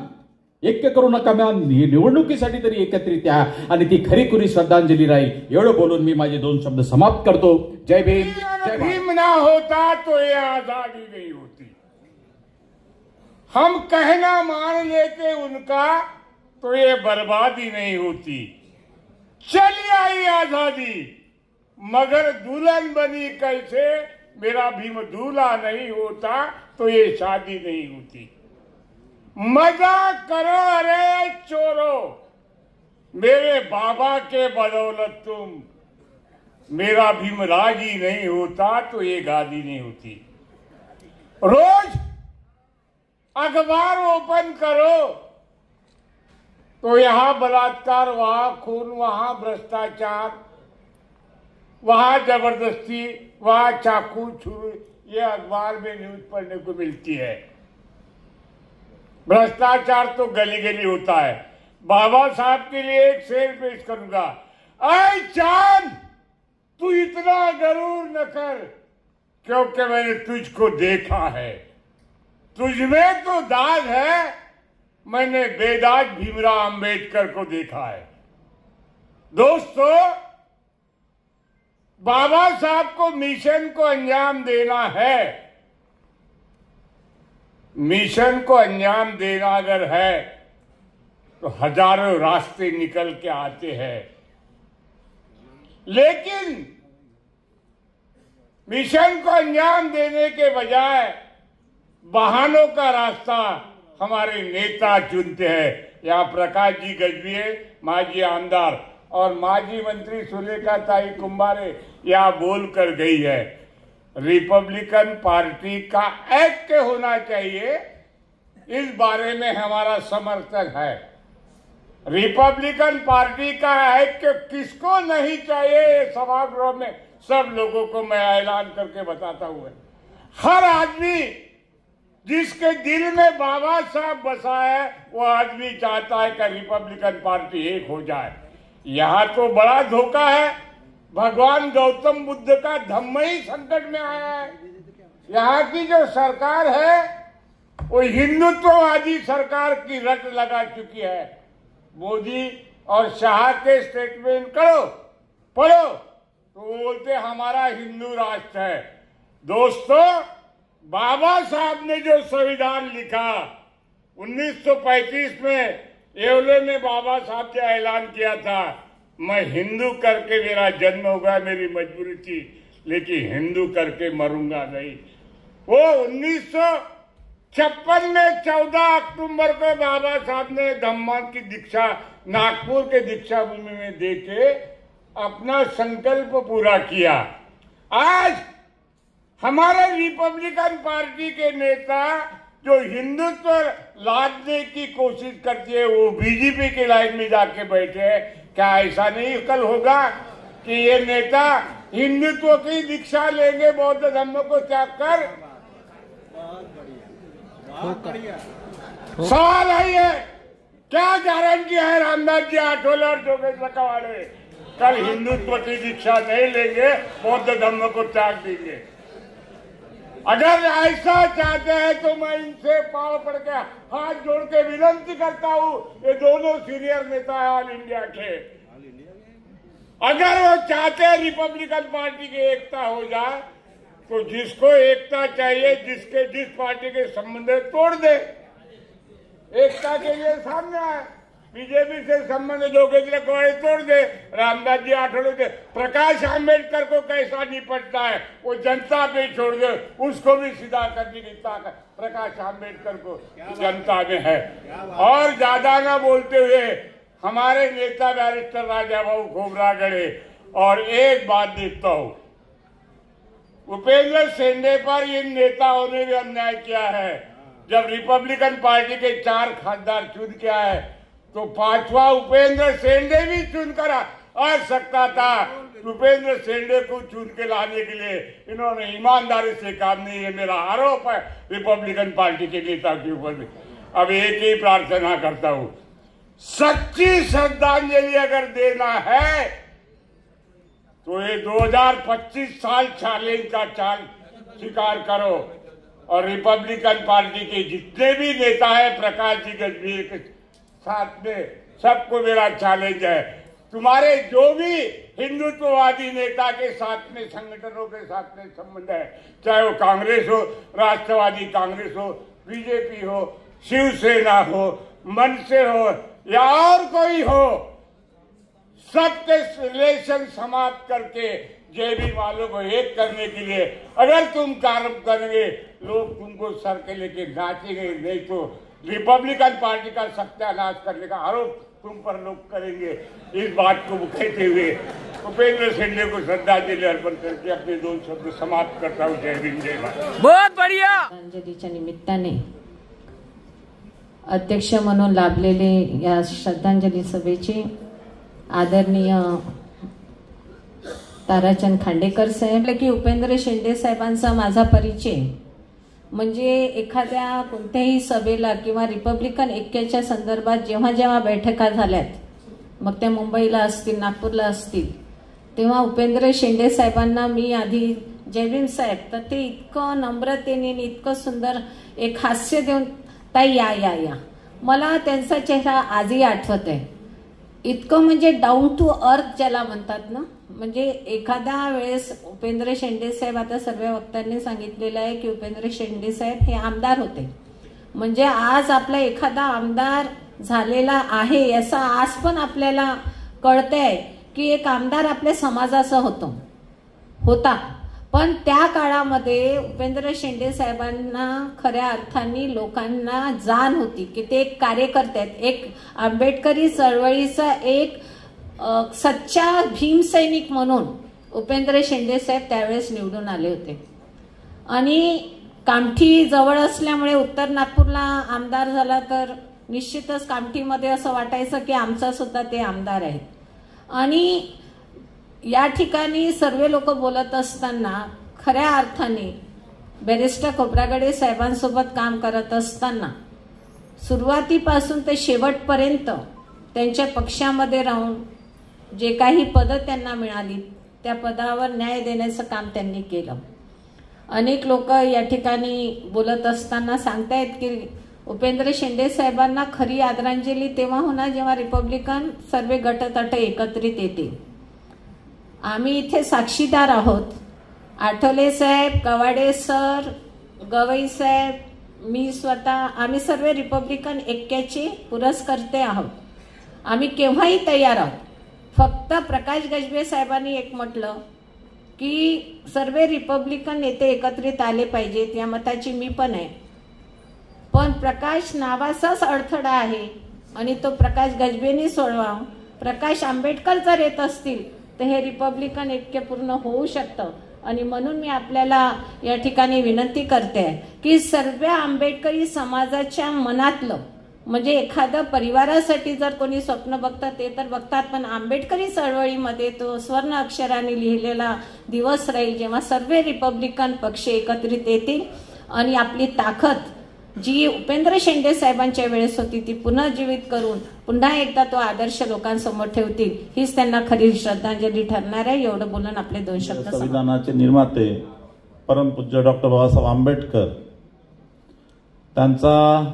ऐक्य करू नका, निवडणुकीसाठी तरी एकत्रित या आणि ती खरीखुरी श्रद्धांजली राहील. एवढं बोलून मी माझे 2 शब्द समाप्त करतो. जय भीम. जय भीम ना होता तो ये आजादी नहीं होती. हम कहना मान लेते उनका तो ये बर्बादी नहीं होती. चली आई आजादी मगर दुल्हन बनी कैसे, मेरा भीम दूल्हा नहीं होता तो ये शादी नहीं होती. मजा करो अरे चोरो, मेरे बाबा के बदौलत तुम, मेरा भीम रागी नहीं होता तो ये गादी नहीं होती. रोज अखबार ओपन करो तो यहां बलात्कार, वहां खून, वहां भ्रष्टाचार, वहां जबरदस्ती, वहां चाकू छुरी, ये अखबार में न्यूज पढ़ने को मिलती है. भ्रष्टाचार तो गली गली होता है। बाबा साहब के लिए एक शेर पेश करूंगा। ऐ चांद तू इतना गरूर न कर, क्योंकि मैंने तुझको देखा है, तुझमें तो दाग है, मैंने बेदाग भीमराव अंबेडकर को देखा है। दोस्तों, बाबा साहब को मिशन को अंजाम देना है। मिशन को अंजाम देना अगर है तो हजारों रास्ते निकल के आते हैं, लेकिन मिशन को अंजाम देने के बजाय बहानों का रास्ता हमारे नेता चुनते हैं। यहाँ प्रकाश जी गजभिये, माजी आमदार और माजी मंत्री सुलेखा ताई कुंभारे यहाँ बोल कर गई है, रिपब्लिकन पार्टी का ऐक्य होना चाहिए। इस बारे में हमारा समर्थन है। रिपब्लिकन पार्टी का ऐक्य किसको नहीं चाहिए, सभागृह में सब लोगों को मैं ऐलान करके बताता हूं। हर आदमी जिसके दिल में बाबा साहब बसा है, वो आदमी चाहता है कि रिपब्लिकन पार्टी एक हो जाए। यहां तो बड़ा धोखा है, भगवान गौतम बुद्ध का धम्म ही संकट में आया है। यहाँ की जो सरकार है वो हिंदुत्ववादी सरकार की रट लगा चुकी है। मोदी और शाह के स्टेटमेंट पढ़ो तो वो बोलते हमारा हिंदू राष्ट्र है। दोस्तों, बाबा साहब ने जो संविधान लिखा 1935 में येवले में बाबा साहब ने ऐलान किया था, मैं हिंदू करके मेरा जन्म होगा, मेरी मजबूरी थी, लेकिन हिंदू करके मरूंगा नहीं। वो 1956 में 14 अक्टूबर को बाबा साहब ने धम्मा की दीक्षा नागपुर के दीक्षा भूमि में देके अपना संकल्प पूरा किया। आज हमारे रिपब्लिकन पार्टी के नेता जो हिंदुत्व लादने की कोशिश करती है, वो बीजेपी की लाइन में जाके बैठे हैं। क्या ऐसा नहीं कल होगा कि ये नेता हिंदुत्व की दीक्षा लेंगे बौद्ध धर्म को त्याग कर? सवाल है, क्या गारंटी है रामदास जी आठवले और जोगेश्वर कवाड़े कल हिंदुत्व की दीक्षा नहीं लेंगे, बौद्ध धर्म को त्याग देंगे? अगर ऐसा चाहते हैं तो मैं इनसे पांव पड़ के हाथ जोड़ के विनती करता हूं, ये दोनों सीनियर नेता है ऑल इंडिया के, अगर वो चाहते हैं रिपब्लिकन पार्टी की एकता हो जाए तो जिसको एकता चाहिए, जिस पार्टी के संबंध तोड़ दे, एकता के लिए सामने आए। बीजेपी से संबंध जोगेश्वर कवाड़े तोड़ दे, रामदास जी आठवले दे, प्रकाश आंबेडकर को कैसा निपटना है वो जनता पे छोड़ दे, उसको भी सीधा करने की ताकत प्रकाश आंबेडकर को जनता में है। और ज्यादा ना बोलते हुए हमारे नेता बैरिस्टर राजा बाबू खोबरागढ़े, और एक बात देखता हूं, उपेंद्र शेंडे पर इन नेताओं ने भी अन्याय किया है। जब रिपब्लिकन पार्टी के 4 खासदार चुन के आए तो 5वां उपेंद्र शेंडे भी चुनकर आ सकता था। उपेंद्र शेंडे को चुन के लाने के लिए इन्होंने ईमानदारी से काम नहीं, है मेरा आरोप है रिपब्लिकन पार्टी के नेता के ऊपर भी। अब एक ही प्रार्थना करता हूं, सच्ची श्रद्धांजलि अगर देना है तो ये 2025 साल चैलेंज का चाल स्वीकार करो, और रिपब्लिकन पार्टी के जितने भी नेता है प्रकाश जी गजभिये के साथ में सबको मेरा चैलेंज है, तुम्हारे जो भी हिंदुत्ववादी नेता के साथ में, संगठनों के साथ में संबंध है, चाहे वो कांग्रेस हो, राष्ट्रवादी कांग्रेस हो, बीजेपी हो, शिवसेना हो, मनसे हो या और कोई हो, सबके रिलेशन समाप्त करके जेबी वालों को एक करने के लिए अगर तुम कार्य करेंगे, लोग तुमको सर के लेके नाचेंगे, नहीं तो रिपब्लिकन पार्टी का सत्यानाश करने का आरोप तुम पर लोग करेंगे। इस बात को कहते हुए उपेंद्र शेंडे को श्रद्धांजलि अर्पण करके अपने 2 शब्द समाप्त करता हूँ। जय हिंद, जय भारत। बहुत बढ़िया। श्रद्धांजलीच्या निमित्ताने अध्यक्ष म्हणून लाभलेले या श्रद्धांजली सभेचे आदरणीय ताराचंद खांडेकर साहेब, की उपेंद्र शेंडे साहेबांचा माझा परिचय म्हणजे एखाद्या कोणत्याही सभेला किंवा रिपब्लिकन ऐक्याच्या संदर्भात जेव्हा जेव्हा बैठका झाल्यात, मग त्या मुंबईला असतील, नागपूरला असतील, तेव्हा उपेंद्र शेंडे साहेबांना मी आधी जयभीम साहेब, तर ते इतकं नम्रतेने इतकं सुंदर एक हास्य देऊन ताई या या या, मला त्यांचा चेहरा आजही आठवत आहे. इतकं म्हणजे डाऊन टू अर्थ ज्याला म्हणतात ना, म्हणजे एखाद्या वेळेस उपेंद्र शेंडे साहेब, आता सर्व वक्त्यांनी सांगितलेलं आहे की उपेंद्र शेंडे साहेब हे आमदार होते, म्हणजे आज आपला एखादा आमदार झालेला आहे याचा आज पण आपल्याला कळतंय की एक आमदार आपल्या समाजाचा होता. पण त्या काळामध्ये उपेंद्र शेंडे साहेबांना खऱ्या अर्थाने लोकांना जाण होती की ते एक कार्यकर्ते आहेत, एक आंबेडकरी चळवळीचा एक सच्चा भीमसैनिक म्हणून उपेंद्र शेंडे साहेब त्यावेळेस निवडून आले होते. आणि कामठी जवळ असल्यामुळे उत्तर नागपूरला आमदार झाला तर निश्चितच कामठीमध्ये असं वाटायचं की आमचा सुद्धा ते आमदार आहेत. आणि या ठिकाणी सर्व लोक बोलत असताना खऱ्या अर्थाने बॅरिस्टर खोब्रागडे साहेबांसोबत काम करत असताना सुरुवातीपासून ते शेवटपर्यंत त्यांच्या पक्षामध्ये राहून जे काही पदं त्यांना मिळाली त्या पदावर न्याय देण्याचं काम त्यांनी केलं. अनेक लोक या ठिकाणी बोलत असताना सांगतायत की उपेंद्र शेंडे साहेबांना खरी आदरांजली तेव्हा होणार जेव्हा रिपब्लिकन सर्व गटतट एकत्रित येतील. आम्ही इथे साक्षीदार आहोत. आठवले साहेब, कवाडे सर, गवई साहेब, मी स्वतः, आम्ही सर्व रिपब्लिकन ऐक्याचे पुरस्कर्ते आहोत. आम्ही केव्हाही तयार आहोत. फक्त प्रकाश गजबे साहेबांनी एक म्हटलं की सर्व रिपब्लिकन नेते एकत्रित आले पाहिजेत, या मताची मी पण आहे. पण प्रकाश नावाचाच अडथळा आहे आणि तो प्रकाश गजबेनी सोडवा. प्रकाश आंबेडकर जर येत असतील तर हे रिपब्लिकन ऐक्य पूर्ण होऊ शकतं. आणि म्हणून मी आपल्याला या ठिकाणी विनंती करते की सर्व आंबेडकरी समाजाच्या मनातलं, म्हणजे एखाद्या परिवारासाठी जर कोणी स्वप्न बघतात ते तर बघतात, पण आंबेडकरी चळवळीमध्ये तो स्वर्ण अक्षराने लिहिलेला दिवस राहील जेव्हा सर्व रिपब्लिकन पक्ष एकत्रित येतील आणि आपली ताकद जी उपेंद्र शेंडे साहेबांच्या वेळेस होती ती पुनर्जीवित करून पुन्हा एकदा तो आदर्श लोकांसमोर ठेवतील. हीच त्यांना खरी श्रद्धांजली ठरणार आहे. एवढं बोलून आपले 2 शब्द. संविधानाचे निर्माते परमपूज्य डॉक्टर बाबासाहेब आंबेडकर त्यांचा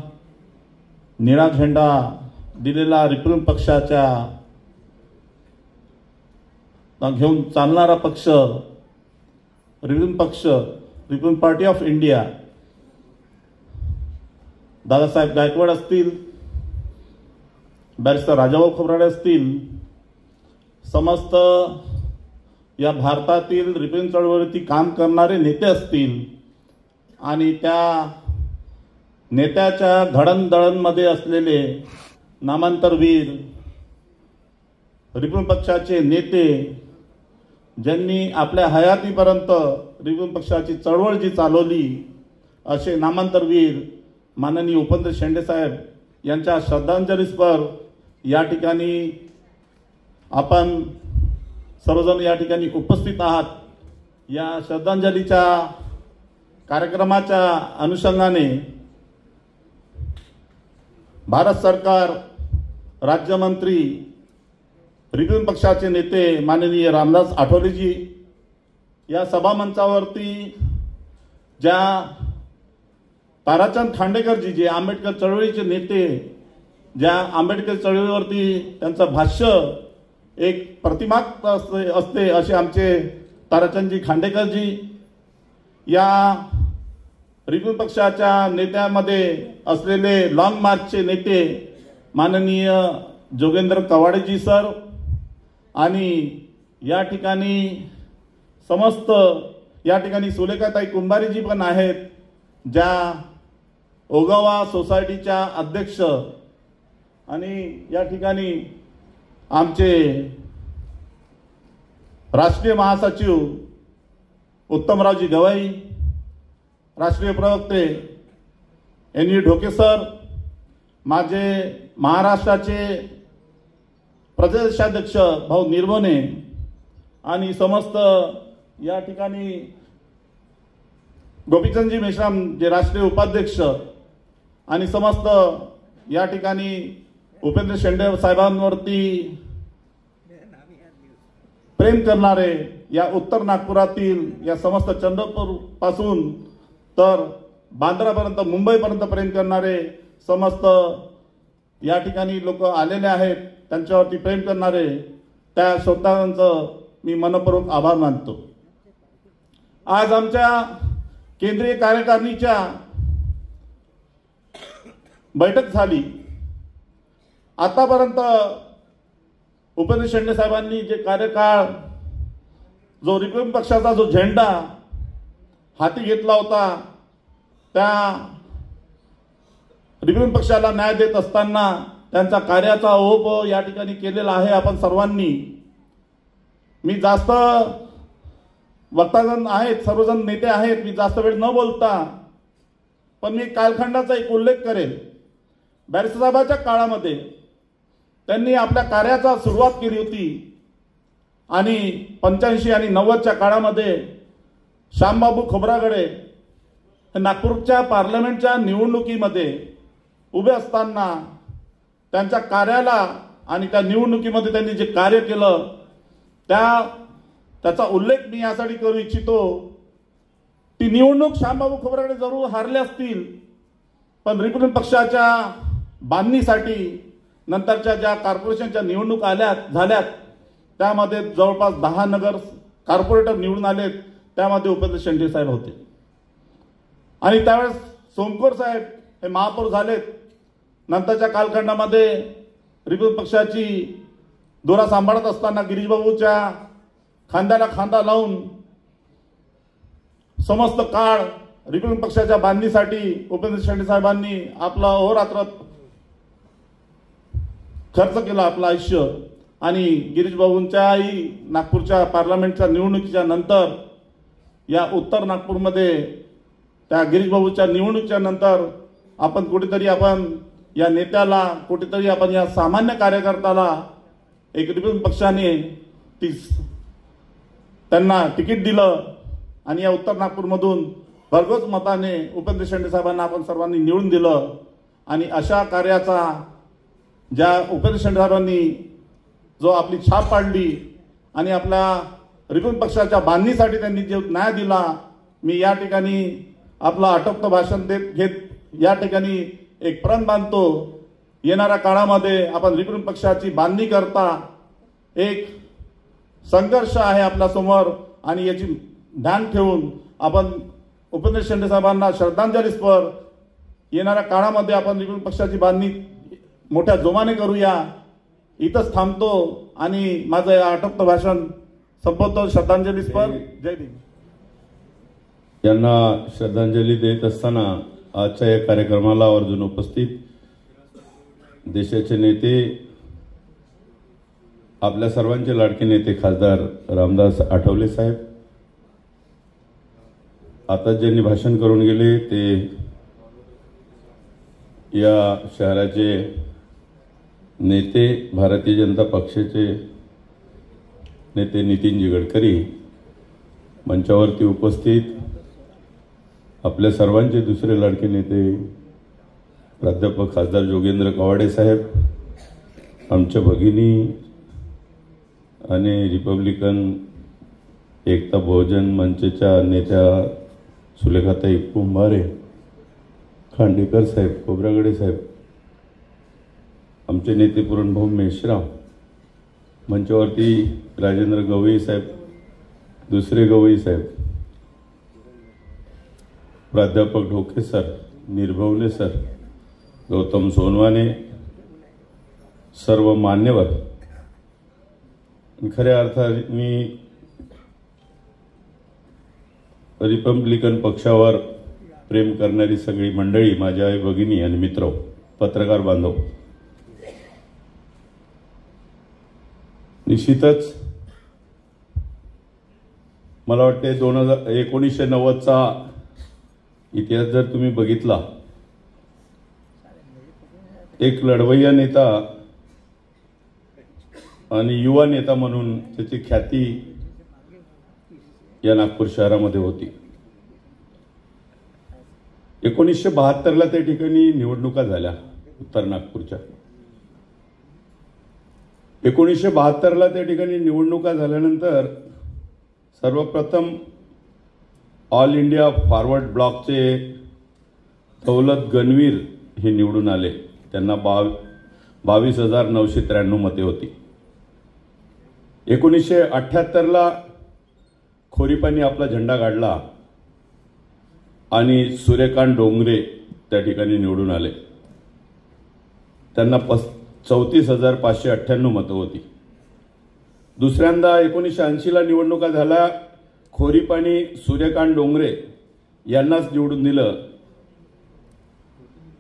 निळा झेंडा दिलेला रिपब्लिकन पक्षाच्या घेऊन चालणारा पक्ष Republican party of India, Dadasaheb Gaikwad असतील, बॅरिस्टर राजाभाऊ खोब्रागडे असतील, समस्त या भारतातील रिपब्लिकन चळवळीवरती काम करणारे नेते असतील आणि त्या नेत्याच्या घडणदळणमध्ये असलेले नामांतरवीर रिपब्लिकन पक्षाचे नेते ज्यांनी आपल्या हयातीपर्यंत रिपब्लिकन पक्षाची चळवळ जी चालवली असे नामांतरवीर माननीय उपेंद्र शेंडे साहेब यांच्या श्रद्धांजलीपर या ठिकाणी आपण सर्वजण या ठिकाणी उपस्थित आहात. या श्रद्धांजलीच्या कार्यक्रमाच्या अनुषंगाने भारत सरकार राज्यमंत्री रिपब्लिकन पक्षाचे नेते माननीय रामदास आठवलेजी या सभामंचावरती ज्या ताराचंद खांडेकरजी जे आंबेडकर चळवळीचे नेते, ज्या आंबेडकर चळवळीवरती त्यांचं भाष्य एक प्रतिमात्मक असते असे आमचे ताराचंदजी खांडेकरजी या रिपब्लिकन पक्षाच्या नेत्यामध्ये असलेले लॉंग मार्चचे नेते माननीय जोगेंद्र कवाडेजी सर आणि या ठिकाणी समस्त या ठिकाणी सुलेखाताई कुंभारीजी पण आहेत, ज्या ओगावा सोसायटीच्या अध्यक्ष, आणि या ठिकाणी आमचे राष्ट्रीय महासचिव उत्तमरावजी गवई, राष्ट्रीय प्रवक्ते NV ढोके सर, माझे महाराष्ट्राचे प्रदेशाध्यक्ष भाऊ निर्मोने आणि समस्त या ठिकाणी गोपीचंदजी मेश्राम जे राष्ट्रीय उपाध्यक्ष आणि समस्त या ठिकाणी उपेंद्र शेंडे साहेबांवरती प्रेम करणारे या उत्तर नागपुरातील या समस्त चंद्रपूर पासून तर बांद्रापर्यंत मुंबईपर्यंत प्रेम करणारे समस्त या ठिकाणी लोक आलेले आहेत, त्यांच्यावरती प्रेम करणारे त्या श्रोतांचं मी मनपूर्वक आभार मानतो. आज आमच्या केंद्रीय कार्यकारिणीच्या बैठक झाली. आतापर्यंत उपेंद्र शेंडे साहेबांनी जे कार्यकाळ जो रिपब्लिकन पक्षाचा जो झेंडा हाती घेतला होता त्या रिपब्लिकन पक्षाला न्याय देत असताना त्यांचा कार्याचा ओघ या ठिकाणी केलेला आहे आपण सर्वांनी. मी जास्त वक्ताजन आहेत, सर्वजण नेते आहेत, मी जास्त वेळ न बोलता पण मी कालखंडाचा एक उल्लेख करेल. बॅरिस्टर साहेबांच्या काळामध्ये त्यांनी आपल्या कार्याचा सुरुवात केली होती आणि 85 आणि 90च्या काळामध्ये श्यामबाबू खोब्रागडे नागपूरच्या पार्लमेंटच्या निवडणुकीमध्ये उभे असताना त्यांच्या कार्याला आणि त्या निवडणुकीमध्ये त्यांनी जे कार्य केलं त्याचा उल्लेख मी यासाठी करू इच्छितो. ती निवडणूक श्यामबाबू खोब्रागडे जरूर हारले असतील पण रिपब्लिकन पक्षाच्या बांधणीसाठी नंतरच्या ज्या कॉर्पोरेशनच्या निवडणूक झाल्यात त्यामध्ये जवळपास 10 नगर कॉर्पोरेटर निवडून आलेत, त्यामध्ये उपेंद्र शेंडे साहेब होते. आणि त्यावेळेस सोमकोर साहेब हे महापौर झालेत. नंतरच्या कालखंडामध्ये रिपब्लिकन पक्षाची दोरा सांभाळत असताना गिरीशबाबूच्या खांद्याला खांदा लावून समस्त काळ रिपब्लिकन पक्षाच्या बांधणीसाठी उपेंद्र शेंडे साहेबांनी आपला अहोरात्र खर्च केला आपलं आयुष्य. आणि गिरीशबाबूंच्याही नागपूरच्या पार्लमेंटच्या निवडणुकीच्या नंतर या उत्तर नागपूरमध्ये त्या गिरीशबाबूच्या निवडणुकीच्या नंतर आपण कुठेतरी आपण या नेत्याला कुठेतरी आपण या सामान्य कार्यकर्त्याला एक रिपब्लिकन पक्षाने त्यांना तिकीट दिलं आणि या उत्तर नागपूरमधून भरघोस मताने उपेंद्र शेंडे साहेबांना आपण सर्वांनी निवडून दिलं. आणि अशा कार्याचा ज्या उपेंद्र शेंडे साहेबांनी जो आपली छाप पाडली आणि आपल्या रिपब्लिकन पक्षाच्या बांधणीसाठी त्यांनी जो न्याय दिला, मी या ठिकाणी आपलं आटोपतं भाषण घेत या ठिकाणी एक प्रण बांधतो. येणाऱ्या काळामध्ये आपण रिपब्लिकन पक्षाची बांधणी करता एक संघर्ष आहे आपल्या समोर आणि याची ध्यान ठेवून आपण उपेंद्र शेंडे साहेबांना श्रद्धांजलीस्पर येणाऱ्या काळामध्ये आपण रिपब्लिकन पक्षाची बांधणी मोठ्या जोमाने करूया. इथंच थांबतो आणि माझं आटोपतं भाषण संपवतो. श्रद्धांजलीस्पर. जय भीम. यांना श्रद्धांजली देत असताना आजच्या या कार्यक्रमाला आवर्जून उपस्थित देशाचे नेते, आपल्या सर्वांचे लाडके नेते खासदार रामदास आठवले साहेब, आता ज्यांनी भाषण करून गेले ते या शहराचे नेते, भारतीय जनता पक्षाचे नेते नितीनजी गडकरी, मंचावरती उपस्थित आपल्या सर्वांचे दुसरे लाडके नेते प्राध्यापक खासदार जोगेंद्र कवाडे साहेब, आमच्या भगिनी आणि रिपब्लिकन एकता बहुजन मंचच्या नेत्या सुलेखाताई कुंभारे, खांडेकर साहेब, खोब्रागडे साहेब, आमचे नेते पुरणभाऊ मेश्राम, मंचावरती राजेंद्र गवई साहेब, दुसरे गवई साहेब, प्राध्यापक ढोके सर, निर्भवले सर, गौतम सोनवाने, सर्व मान्यवर, खऱ्या अर्थाने रिपब्लिकन पक्षावर प्रेम करणारी सगळी मंडळी, माझ्या आई भगिनी आणि मित्र, पत्रकार बांधव, निश्चितच मला वाटते 1990चा इतिहास जर तुम्ही बघितला, एक लढवय्या नेता आणि युवा नेता म्हणून त्याची ख्याती या नागपूर शहरामध्ये होती. 1972ला त्या ठिकाणी निवडणुका झाल्या उत्तर नागपूरच्या. 1972ला त्या ठिकाणी निवडणुका झाल्यानंतर सर्वप्रथम ऑल इंडिया फॉरवर्ड ब्लॉकचे दौलत गणवीर हे निवडून आले. त्यांना 22,993 मते होती. 1978ला खोरीपानी आपला झेंडा काढला आणि सूर्यकांत डोंगरे त्या ठिकाणी निवडून आले. त्यांना 34,598 मतं होती. दुसऱ्यांदा 1980ला निवडणुका झाल्या. खोरीपानी सूर्यकांत डोंगरे यांनाच निवडून दिलं.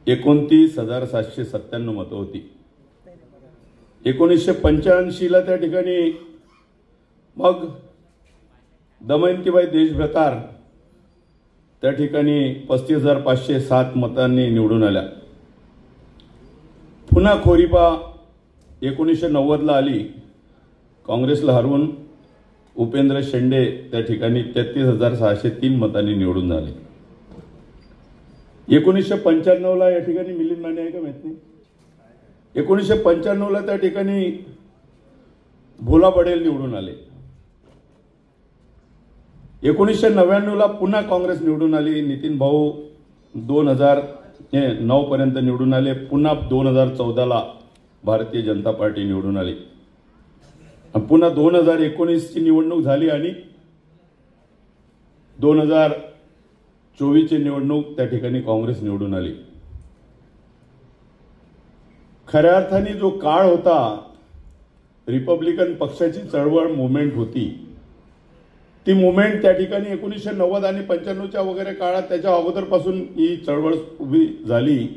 29,797 मतं होती. 1985ला त्या ठिकाणी मग दमयंतीबाई देशभ्रतार त्या ठिकाणी 35,507 मतांनी निवडून आल्या. पुन्हा खोरीपा 1990ला आली. काँग्रेसला हरवून उपेंद्र शेंडे त्या ठिकाणी 33,603 मतांनी निवडून आले. 1995ला या ठिकाणी मिलिंद माने आहे का माहित नाही. 1995ला त्या ठिकाणी भोला पटेल निवडून आले. 1999ला पुन्हा काँग्रेस निवडून आली. नितीन भाऊ 2009 पर्यंत निवडून आले. पुन्हा 2014ला भारतीय जनता पार्टी निवडून आली. पुन्हा 2019ची निवडणूक झाली आणि 2024ची निवडणूक त्या ठिकाणी काँग्रेस निवडून आली. खऱ्या अर्थाने जो काळ होता, रिपब्लिकन पक्षाची चळवळ मुवमेंट होती, ती मुवमेंट त्या ठिकाणी 1990 आणि 95च्या वगैरे काळात त्याच्या अगोदरपासून ही चळवळ उभी झाली.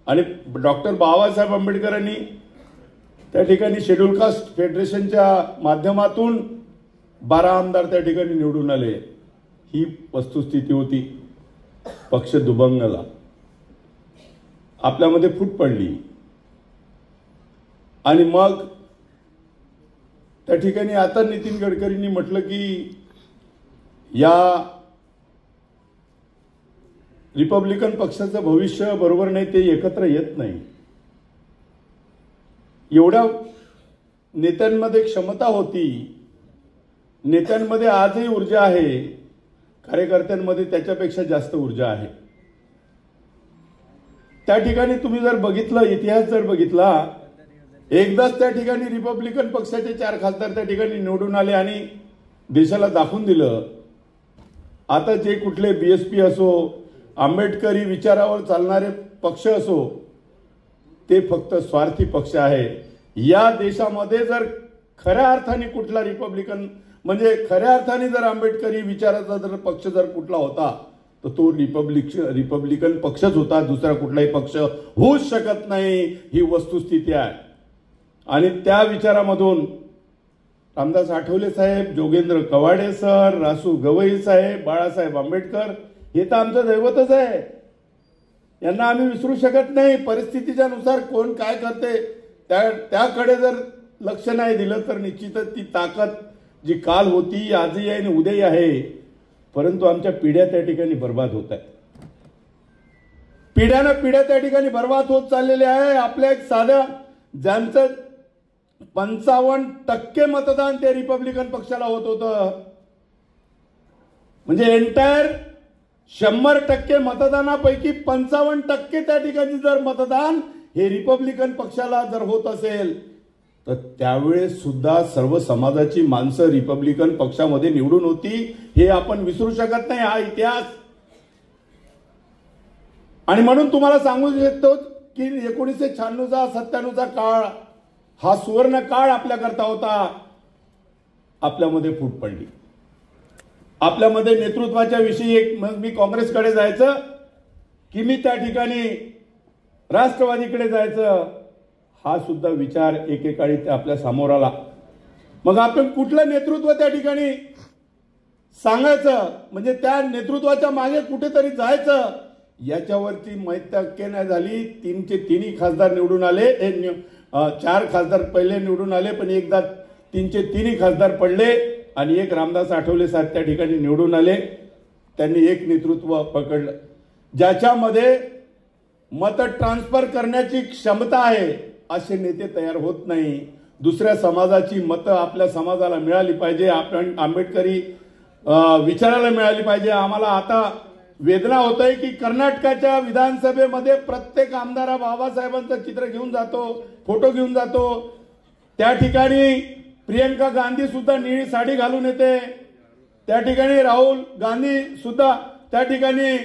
आणि डॉक्टर बाबासाहेब आंबेडकरांनी त्या ठिकाणी शेड्यूल कास्ट फेडरेशनच्या माध्यमातून 12 आमदार त्या ठिकाणी निवडून आले. ही वस्तुस्थिती होती. पक्ष दुभंगला, आपल्यामध्ये फूट पडली आणि मग त्या ठिकाणी आता नितीन गडकरींनी म्हटलं की या रिपब्लिकन पक्षाचं भविष्य बरोबर नाही, ते एकत्र येत नाही. एवढ्या नेत्यांमध्ये क्षमता होती, नेत्यांमध्ये आजही ऊर्जा आहे, कार्यकर्त्यांमध्ये त्याच्यापेक्षा जास्त ऊर्जा आहे. त्या ठिकाणी तुम्ही जर बघितलं, इतिहास जर बघितला, एकदाच त्या ठिकाणी रिपब्लिकन पक्षाचे 4 खासदार त्या ठिकाणी निवडून आले आणि देशाला दाखवून दिलं. आता जे कुठले बीएसपी असो, आंबेडकरी विचारावर चालणारे पक्ष असो, ते फक्त स्वार्थी पक्ष आहे. या देशामध्ये जर खऱ्या अर्थाने कुठला रिपब्लिकन म्हणजे खऱ्या अर्थाने जर आंबेडकरी विचाराचा जर पक्ष जर कुठला होता तर तो रिपब्लिकन पक्षच होता. दुसरा कुठलाही पक्ष होऊच शकत नाही, ही वस्तुस्थिती आहे. आणि त्या विचारामधून रामदास आठवले साहेब, जोगेंद्र कवाडे सर, रासू गवई साहेब, बाळासाहेब आंबेडकर, हे तर आमचं दैवतच आहे. यांना आम्ही विसरू शकत नाही. परिस्थितीच्या नुसार कोण काय करते त्याकडे जर लक्ष नाही दिलं तर निश्चितच ती ताकद जी काल होती, आजही आहे आणि उद्याही आहे, परंतु आमच्या पिढ्या त्या ठिकाणी बर्बाद होत आहेत. पिढ्यानं पिढ्या त्या ठिकाणी बर्बाद होत चाललेले आहे. आपल्या एक साध्या ज्यांचं 55% मतदान ते रिपब्लिकन पक्षाला होत होतं, म्हणजे एंटायर 100% मतदानापैकी 55% त्या ठिकाणी जर मतदान हे रिपब्लिकन पक्षाला जर होत असेल तर त्यावेळेस सुद्धा सर्व समाजाची माणसं रिपब्लिकन पक्षामध्ये निवडून होती. हे आपण विसरू शकत नाही, हा इतिहास. आणि म्हणून तुम्हाला सांगू शकतो की 1996चा 97चा काळ हा सुवर्ण काळ आपल्याकरता होता. आपल्यामध्ये फूट पडली. आपल्यामध्ये नेतृत्वाच्या विषयी मग मी काँग्रेसकडे जायचं की मी त्या ठिकाणी राष्ट्रवादीकडे जायचं, हा सुद्धा विचार एकेकाळी आपल्या समोर आला. मग आपण कुठलं नेतृत्व त्या ठिकाणी सांगायचं, म्हणजे त्या नेतृत्वाच्या मागे कुठेतरी जायचं, याच्यावरती मैत्र्य नाही झाली. 3चे 3 खासदार निवडून आले. 4 खासदार पहिले निवडून आले, पण एकदा 3चे 3 खासदार पडले आणि एक रामदास आठवले साहेब त्या ठिकाणी निवडून आले. त्यांनी एक नेतृत्व पकडलं. ज्याच्यामध्ये मत ट्रान्सफर करण्याची क्षमता आहे असे नेते तयार होत नाही. दुसऱ्या समाजाची मतं आपल्या समाजाला मिळाली पाहिजे, आपण आंबेडकरी विचारायला मिळाली पाहिजे. आम्हाला आता वेदना होत आहे की कर्नाटकाच्या विधानसभेमध्ये प्रत्येक आमदार बाबासाहेबांचं चित्र घेऊन जातो, फोटो घेऊन जातो. त्या ठिकाणी प्रियंका गांधी सुद्धा निळी साडी घालून येते, त्या ठिकाणी राहुल गांधी सुद्धा त्या ठिकाणी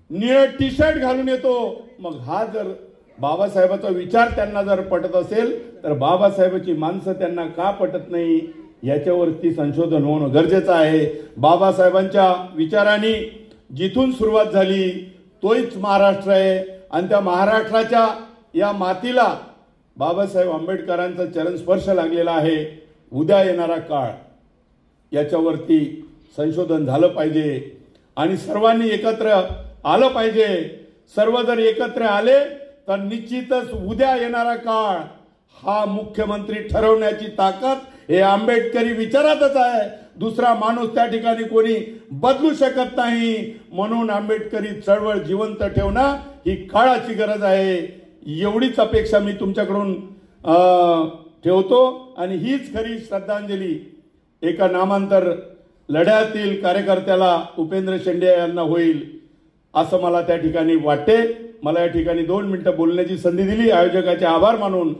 निळं टी शर्ट घालून येतो. मग हा जर बाबासाहेबांचा विचार त्यांना जर पटत असेल तर बाबासाहेबांची माणसं त्यांना का पटत नाही याच्यावरती संशोधन होणं गरजेचं आहे. बाबासाहेबांच्या विचारांनी जिथून सुरुवात झाली तोच महाराष्ट्र आहे आणि त्या महाराष्ट्राच्या या मातीला बाबासाहेब आंबेडकरांचा चरण स्पर्श लागलेला आहे. उद्या येणारा काळ याच्यावरती संशोधन झालं पाहिजे आणि सर्वांनी एकत्र आलं पाहिजे. सर्व जर एकत्र आले तर निश्चितच उद्या येणारा काळ हा मुख्यमंत्री ठरवण्याची ताकद हे आंबेडकरी विचारातच आहे. दुसरा माणूस त्या ठिकाणी कोणी बदलू शकत नाही. म्हणून आंबेडकरी चळवळ जिवंत ठेवणं ही काळाची गरज आहे. एवढीच अपेक्षा मी तुमच्याकडून ठेवतो आणि हीच खरी श्रद्धांजली एका नामांतर लढ्यातील कार्यकर्त्याला उपेंद्र शेंडे यांना होईल असं मला त्या ठिकाणी वाटते. मला या ठिकाणी 2 मिनिटं बोलण्याची संधी दिली. आयोजकाचे आभार मानून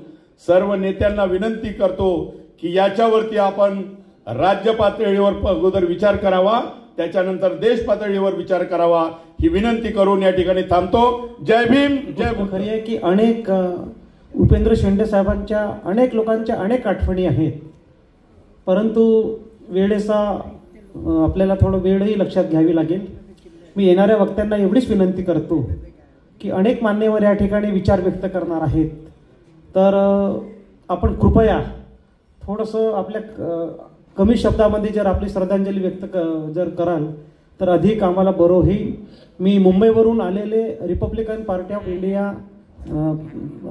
सर्व नेत्यांना विनंती करतो की याच्यावरती आपण राज्य पातळीवर अगोदर विचार करावा, त्याच्यानंतर देश पातळीवर विचार करावा ही विनंती करून या ठिकाणी थांबतो. जय भीम, जय खरी आहे की अनेक उपेंद्र शेंडे साहेबांच्या अनेक लोकांच्या अनेक आठवणी आहेत, परंतु वेळेचा आपल्याला थोडं वेळही लक्षात घ्यावी लागेल. मी येणाऱ्या वक्त्यांना एवढीच विनंती करतो की अनेक मान्यवर या ठिकाणी विचार व्यक्त करणार आहेत, तर आपण कृपया थोडंसं आपल्या कमी शब्दामध्ये जर आपली श्रद्धांजली व्यक्त जर कराल तर अधिक आम्हाला बरं होईल. मी मुंबईवरून आलेले रिपब्लिकन पार्टी ऑफ इंडिया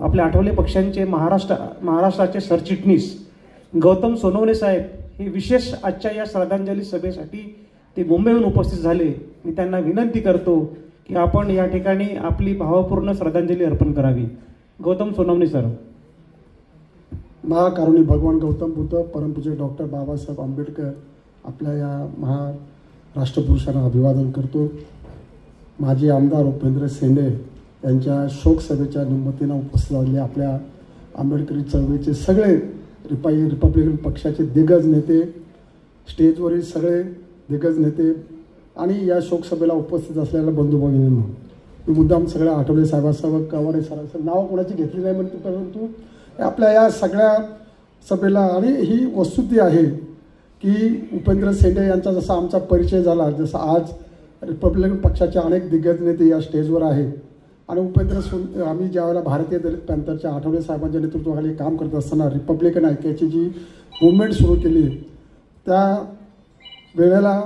आपल्या आठवले पक्षांचे महाराष्ट्राचे सरचिटणीस गौतम सोनवणे साहेब हे विशेष आजच्या या श्रद्धांजली सभेसाठी ते मुंबईहून उपस्थित झाले. मी त्यांना विनंती करतो की आपण या ठिकाणी आपली भावपूर्ण श्रद्धांजली अर्पण करावी. गौतम सोनवणे सर. महाकारुणी भगवान गौतम बुद्ध, परमपूज्य डॉक्टर बाबासाहेब आंबेडकर आपल्या या महाराष्ट्रपुरुषांना अभिवादन करतो. माजी आमदार उपेंद्र शेंडे यांच्या शोकसभेच्या निमित्तानं उपस्थित झालेले आपल्या आंबेडकरी चळवळीचे सगळे रिपब्लिकन पक्षाचे दिग्गज नेते, स्टेजवरील सगळे दिग्गज नेते आणि या शोकसभेला उपस्थित असलेल्या बंधू भगिनींनो, मी मुद्दाम सगळ्या आठवले साहेबांसह कवाडे सरांसह नाव कोणाची घेतली नाही म्हणतो, परंतु आपल्या या सगळ्या सभेला आणि ही वस्तुस्थिती आहे की उपेंद्र शेंडे यांचा जसा आमचा परिचय झाला, जसा आज रिपब्लिकन पक्षाचे अनेक दिग्गज नेते या स्टेजवर आहेत आणि आम्ही ज्यावेळेला भारतीय दलित पॅंथरच्या आठवले साहेबांच्या नेतृत्वाखाली काम करत असताना रिपब्लिकन ऐक्याची जी मुवमेंट सुरू केली त्या वेळेला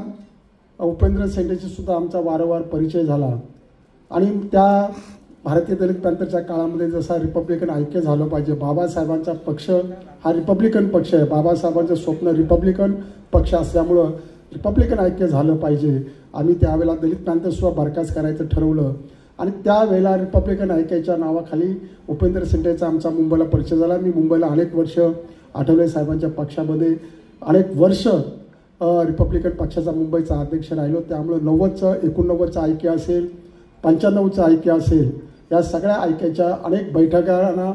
उपेंद्र शेंडेशी सुद्धा आमचा वारंवार परिचय झाला आणि त्या भारतीय दलित पॅंथरच्या काळामध्ये जसा रिपब्लिकन ऐक्य झालं पाहिजे, बाबासाहेबांचा पक्ष हा रिपब्लिकन पक्ष आहे, बाबासाहेबांचं स्वप्न रिपब्लिकन पक्ष असल्यामुळं रिपब्लिकन ऐक्य झालं पाहिजे. आम्ही त्यावेळेला दलित पॅंथरसुद्धा बरखास्त करायचं ठरवलं आणि त्यावेळेला रिपब्लिकन ऐक्याच्या नावाखाली उपेंद्र शेंडेचा आमचा मुंबईला परिचय झाला. मी मुंबईला अनेक वर्ष आठवले साहेबांच्या पक्षामध्ये अनेक वर्ष रिपब्लिकन पक्षाचा मुंबईचा अध्यक्ष राहिलो. त्यामुळे 90चं 89चं ऐक्य असेल, 95चं ऐक्य असेल, या सगळ्या ऐक्याच्या अनेक बैठकांना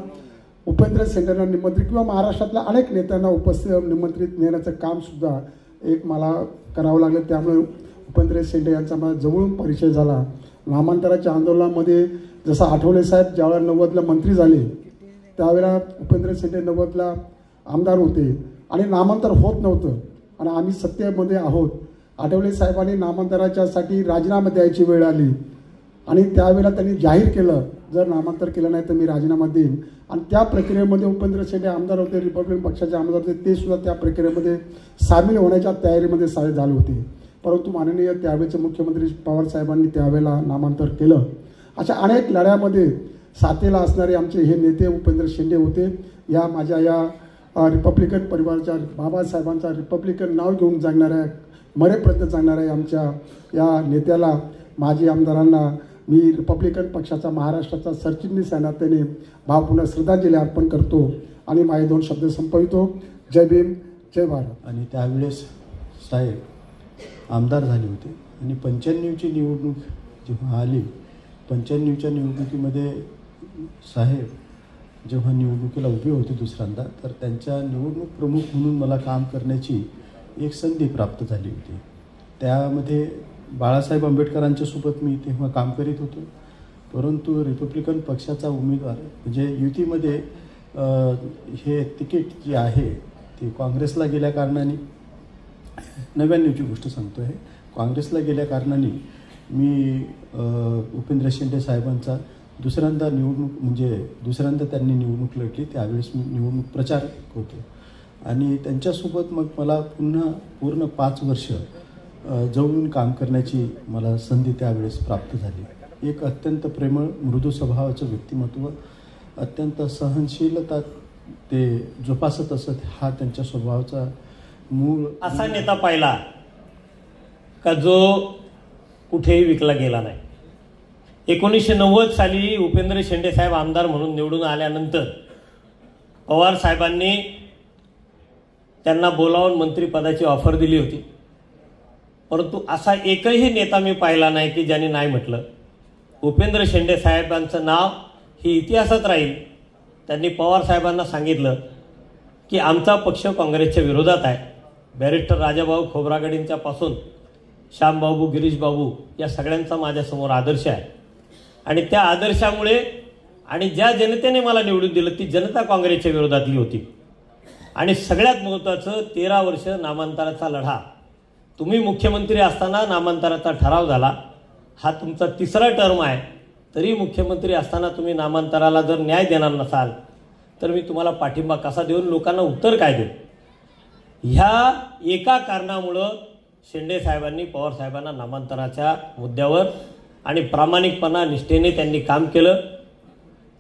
उपेंद्र शेंडेंना निमंत्रित किंवा महाराष्ट्रातल्या अनेक नेत्यांना निमंत्रित नेण्याचं कामसुद्धा एक मला करावं लागलं. त्यामुळे उपेंद्र शेंडे यांचा मला जवळून परिचय झाला. नामांतराच्या आंदोलनामध्ये जसं आठवले साहेब ज्यावेळेला 90ला मंत्री झाले त्यावेळेला उपेंद्र शेंडे 90ला आमदार होते आणि नामांतर होत नव्हतं आणि आम्ही सत्तेमध्ये आहोत. आठवले साहेबांनी नामांतराच्यासाठी राजीनामा द्यायची वेळ आली आणि त्यावेळेला त्यांनी जाहीर केलं जर नामांतर केलं नाही तर मी राजीनामा देईन आणि त्या प्रक्रियेमध्ये उपेंद्र शेंडे आमदार होते, रिपब्लिकन पक्षाचे आमदार होते, ते सुद्धा त्या प्रक्रियेमध्ये सामील होण्याच्या तयारीमध्ये झाले होते. परंतु माननीय त्यावेळेचे मुख्यमंत्री पवार साहेबांनी त्यावेळेला नामांतर केलं. अशा अनेक लढ्यामध्ये साथीला असणारे आमचे हे नेते उपेंद्र शेंडे होते. या माझ्या या रिपब्लिकन परिवाराच्या बाबासाहेबांचा रिपब्लिकन नाव घेऊन जगणाऱ्या मरेपर्यंत जगणाऱ्या आमच्या या नेत्याला, माजी आमदारांना मी रिपब्लिकन पक्षाचा महाराष्ट्राचा सरचिटणीस या नात्याने भावपूर्ण श्रद्धांजली अर्पण करतो आणि माझे 2 शब्द संपवितो. जय भीम, जय भारत. आणि त्यावेळेस साहेब आमदार झाले होते आणि 95ची निवडणूक जेव्हा आली, 95च्या निवडणुकीमध्ये साहेब जेव्हा निवडणुकीला उभे होते दुसऱ्यांदा, तर त्यांच्या निवडणूक प्रमुख म्हणून मला काम करण्याची एक संधी प्राप्त झाली होती. त्यामध्ये बाळासाहेब आंबेडकरांच्या सोबत मी तेव्हा काम करीत होतो, परंतु रिपब्लिकन पक्षाचा उमेदवार म्हणजे युतीमध्ये हे तिकीट जे आहे ते काँग्रेसला गेल्या कारणाने, 99ची गोष्ट सांगतो आहे, काँग्रेसला गेल्या कारणाने मी उपेंद्र शेंडे साहेबांचा दुसऱ्यांदा त्यांनी निवडणूक लढली. त्यावेळेस मी निवडणूक प्रचारक होतो आणि त्यांच्यासोबत मग मला पूर्ण 5 वर्ष जवळून काम करण्याची मला संधी त्यावेळेस प्राप्त झाली. एक अत्यंत प्रेमळ मृदू स्वभावाचं व्यक्तिमत्व, अत्यंत सहनशीलता ते जोपासत असत, हा त्यांच्या स्वभावाचा मूळ असा नेता पाहिला का जो कुठेही विकला गेला नाही. 1990 साली उपेंद्र शेंडे साहेब आमदार म्हणून निवडून आल्यानंतर पवार साहेबांनी त्यांना बोलावून मंत्रिपदाची ऑफर दिली होती, परंतु असा एकही नेता मी पाहिला नाही की ज्यांनी नाही म्हटलं. उपेंद्र शेंडे साहेबांचं नाव ही इतिहासात राहील. त्यांनी पवार साहेबांना सांगितलं की आमचा पक्ष काँग्रेसच्या विरोधात आहे. बॅरिस्टर राजाभाऊ खोब्रागडेंच्यापासून श्यामबाबू, गिरीशबाबू या सगळ्यांचा माझ्यासमोर आदर्श आहे आणि त्या आदर्शामुळे आणि ज्या जनतेने मला निवडून दिलं ती जनता काँग्रेसच्या विरोधातली होती. आणि सगळ्यात महत्त्वाचं 13 वर्ष नामांतराचा लढा. तुम्ही मुख्यमंत्री असताना नामांतराचा ठराव झाला, हा तुमचा 3रा टर्म आहे, तरी मुख्यमंत्री असताना तुम्ही नामांतराला जर न्याय देणार नसाल तर मी तुम्हाला पाठिंबा कसा देऊन लोकांना उत्तर काय देऊ. ह्या एका कारणामुळं शेंडे साहेबांनी पवार साहेबांना नामांतराच्या मुद्द्यावर आणि प्रामाणिकपणा निष्ठेने त्यांनी काम केलं.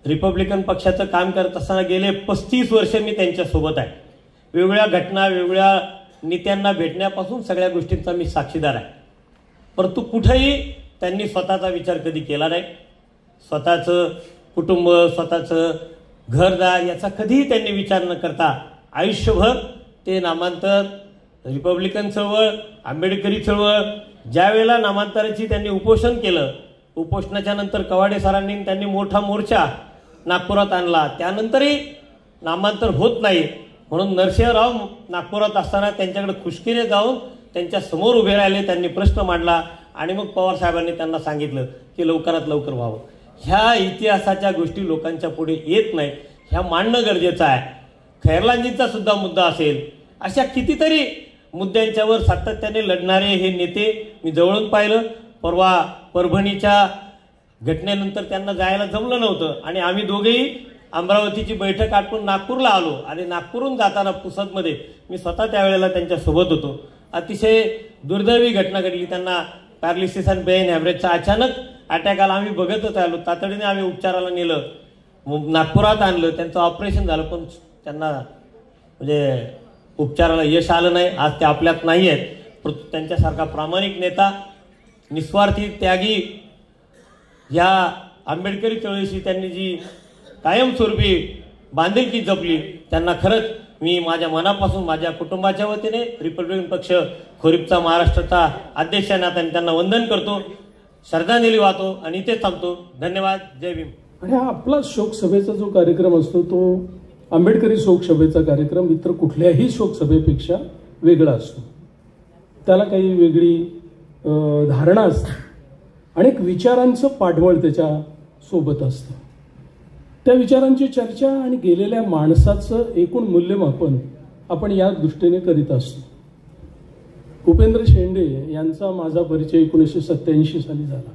रिपब्लिकन पक्षाचं काम करत असताना गेले 35 वर्ष मी त्यांच्यासोबत आहे. वेगवेगळ्या घटना, वेगवेगळ्या नेत्यांना भेटण्यापासून सगळ्या गोष्टींचा मी साक्षीदार आहे, परंतु कुठेही त्यांनी स्वतःचा विचार कधी केला नाही. स्वतःचं कुटुंब, स्वतःचं घरदार याचा कधीही त्यांनी विचार न करता आयुष्यभर ते नामांतर, रिपब्लिकन चळवळ, आंबेडकरी चळवळ, ज्यावेळेला नामांतराची त्यांनी उपोषण केलं, उपोषणाच्या नंतर कवाडे सरांनी त्यांनी मोठा मोर्चा नागपुरात आणला, त्यानंतरही नामांतर होत नाही म्हणून नरसिंहराव नागपुरात असताना त्यांच्याकडे खुशकीने जाऊन त्यांच्या समोर उभे राहिले. त्यांनी प्रश्न मांडला आणि मग पवार साहेबांनी त्यांना सांगितलं की लवकरात लवकर व्हावं. ह्या इतिहासाच्या गोष्टी लोकांच्या पुढे येत नाही, ह्या मांडणं गरजेचं आहे. खैरलांजींचा सुद्धा मुद्दा असेल, अशा कितीतरी मुद्द्यांच्यावर सातत्याने लढणारे हे नेते मी जवळून पाहिलं. परवा परभणीच्या घटनेनंतर त्यांना जायला जमलं नव्हतं आणि आम्ही दोघेही अमरावतीची बैठक आटपून नागपूरला आलो आणि नागपूरहून जाताना पुसदमध्ये मी स्वतः त्यावेळेला त्यांच्यासोबत होतो. अतिशय दुर्दैवी घटना घडली. त्यांना पॅरालिसिस अँड ब्रेन हॅमरेजचा अचानक अटॅक आला. आम्ही बघतच आलो. तातडीने आम्ही उपचाराला नेलं, नागपुरात आणलं, त्यांचं ऑपरेशन झालं, पण त्यांना म्हणजे उपचाराला यश आलं नाही. आज ते आपल्यात नाही आहेत, परंतु त्यांच्यासारखा प्रामाणिक नेता, निस्वार्थी, त्यागी, या आंबेडकरी चळवळीशी त्यांनी जी कायमस्वरूपी बांधिलकी जपली, त्यांना खरंच मी माझ्या मनापासून माझ्या कुटुंबाच्या वतीने रिपब्लिकन पक्ष खोरीपचा महाराष्ट्राचा अध्यक्ष नात्याने त्यांना वंदन करतो, श्रद्धांजली वाहतो आणि इथेच थांबतो. धन्यवाद. जय भीम. आणि हा आपला शोकसभेचा जो कार्यक्रम असतो तो आंबेडकरी शोकसभेचा कार्यक्रम इतर कुठल्याही शोकसभेपेक्षा वेगळा असतो. त्याला काही वेगळी धारणा असते, अनेक विचारांचं पाठबळ त्याच्या सोबत असतं. त्या विचारांची चर्चा आणि गेलेल्या माणसाचं एकूण मूल्यमापन आपण या दृष्टीने करीत असतो. उपेंद्र शेंडे यांचा माझा परिचय 1987 साली झाला.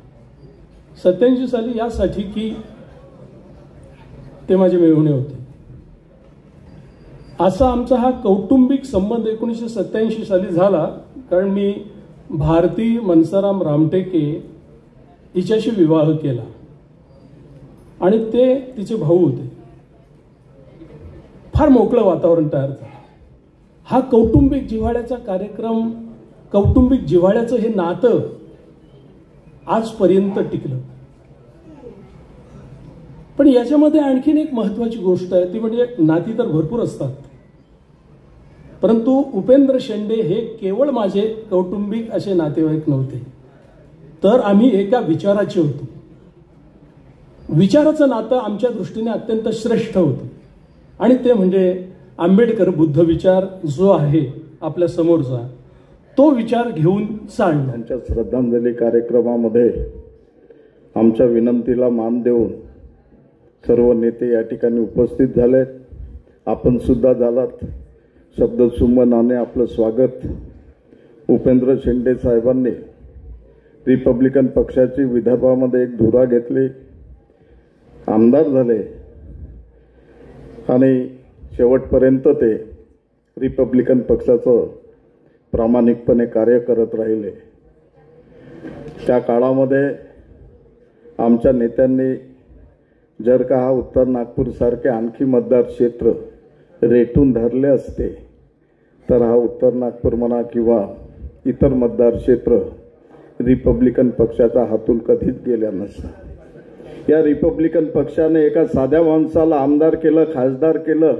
87 साली यासाठी की ते माझे मेहुणे होते. असा आमचा हा कौटुंबिक संबंध 1987 साली झाला, कारण मी भारती मनसाराम रामटेके हिच्याशी विवाह केला आणि ते तिचे भाऊ होते. फार मोकळं वातावरण तयार झालं. हा कौटुंबिक जिव्हाळ्याचा कार्यक्रम, कौटुंबिक जिव्हाळ्याचं हे नातं आजपर्यंत टिकलं. पण याच्यामध्ये आणखीन एक महत्त्वाची गोष्ट आहे, ती म्हणजे नाती तर भरपूर असतात, परंतु उपेंद्र शेंडे हे केवळ माझे कौटुंबिक असे नातेवाईक नव्हते, तर आम्ही एका विचाराचे होतो. विचाराचं नातं आमच्या दृष्टीने अत्यंत श्रेष्ठ होतं आणि ते म्हणजे आंबेडकर बुद्ध विचार जो आहे आपल्या समोरचा, तो विचार घेऊन चालणं. त्यांच्या श्रद्धांजली कार्यक्रमामध्ये आमच्या विनंतीला मान देऊन सर्व नेते या ठिकाणी उपस्थित झालेत. आपण सुद्धा झालात. शब्दसुमनाने आपलं स्वागत. उपेंद्र शेंडे साहेबांनी रिपब्लिकन पक्षाची विदर्भामध्ये एक धुरा घेतली, आमदार झाले आणि शेवटपर्यंत ते रिपब्लिकन पक्षाचं प्रामाणिकपणे कार्य करत राहिले. त्या काळामध्ये आमच्या नेत्यांनी जर का हा उत्तर नागपूरसारखे आणखी मतदार क्षेत्र रेटून धरले असते तर हा उत्तर नागपूर म्हणा किंवा इतर मतदार क्षेत्र रिपब्लिकन पक्षाच्या हातून कधीच गेल्या नसतं. या रिपब्लिकन पक्षाने एका साध्या माणसाला आमदार केलं, खासदार केलं,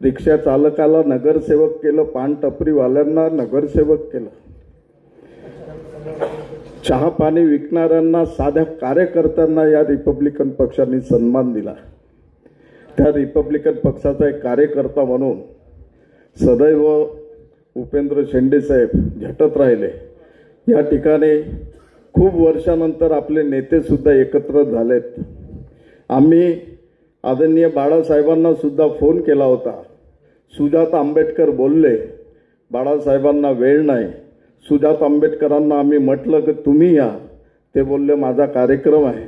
रिक्षा चालकाला नगरसेवक केलं, पान टपरीवाल्यांना नगरसेवक केलं, चहा पाणी विकणाऱ्यांना, साध्या कार्यकर्त्यांना या रिपब्लिकन पक्षाने सन्मान दिला. त्या रिपब्लिकन पक्षाचा एक कार्यकर्ता म्हणून सदैव उपेंद्र शेंडे साहेब झटत राहिले. या ठिकाणी खूप वर्षानंतर आपले नेते सुद्धा एकत्र झालेत. आम्ही आदरणीय बाळासाहेबांना सुद्धा फोन केला होता. सुजाता आंबेडकर बोलले बाळासाहेबांना वेळ नाही. सुजाता आंबेडकरांना आम्ही म्हटलं की तुम्ही या, ते बोलले माझा कार्यक्रम आहे.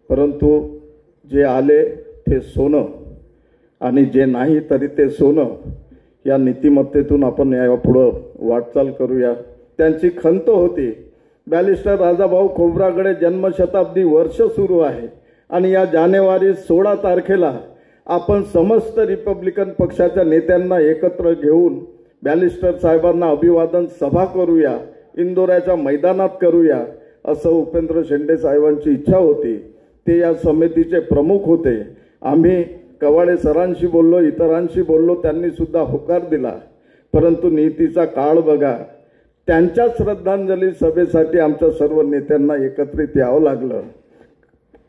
परंतु जे आले ते सोनं आणि जे नाही तरी ते सोनं, या नीतिमत्तेतून आपण यापुढं वाटचाल करूया. त्यांची खंत होती. बॅरिस्टर राजाभाऊ खोब्रागडे जन्मशताब्दी वर्ष सुरू आहे आणि या जानेवारी 16 तारखेला आपण समस्त रिपब्लिकन पक्षाच्या नेत्यांना एकत्र घेऊन बॅरिस्टर साहेबांना अभिवादन सभा करूया, इंदोराच्या मैदानात करूया, असं उपेंद्र शेंडे साहेबांची इच्छा होती. ते या समितीचे प्रमुख होते. आम्ही कवाडे सरांशी बोललो, इतरांशी बोललो, त्यांनी सुद्धा होकार दिला. परंतु नीतीचा काळ बघा, त्यांच्या श्रद्धांजली सभेसाठी आमच्या सर्व नेत्यांना एकत्रित यावं लागलं.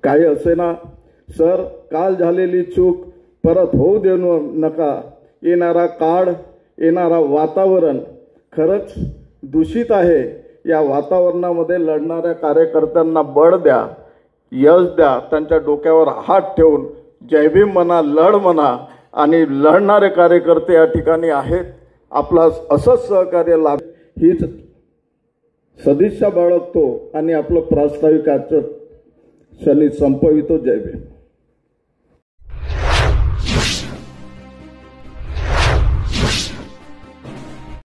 काही असेना सर, काल झालेली चूक परत होऊ देऊ नका. येणारा काळ, येणारा वातावरण खरंच दूषित आहे. या वातावरणामध्ये लढणाऱ्या कार्यकर्त्यांना बळ द्या, यश द्या. त्यांच्या डोक्यावर हात ठेवून जय भीम म्हणा, लढ म्हणा. आणि लढणारे कार्यकर्ते या ठिकाणी आहेत. आपला असंच सहकार्य लाभ हीच सदिच्छा बाळगतो आणि आपलं प्रास्ताविक आजचं क्षणी संपवितो. जय भीम.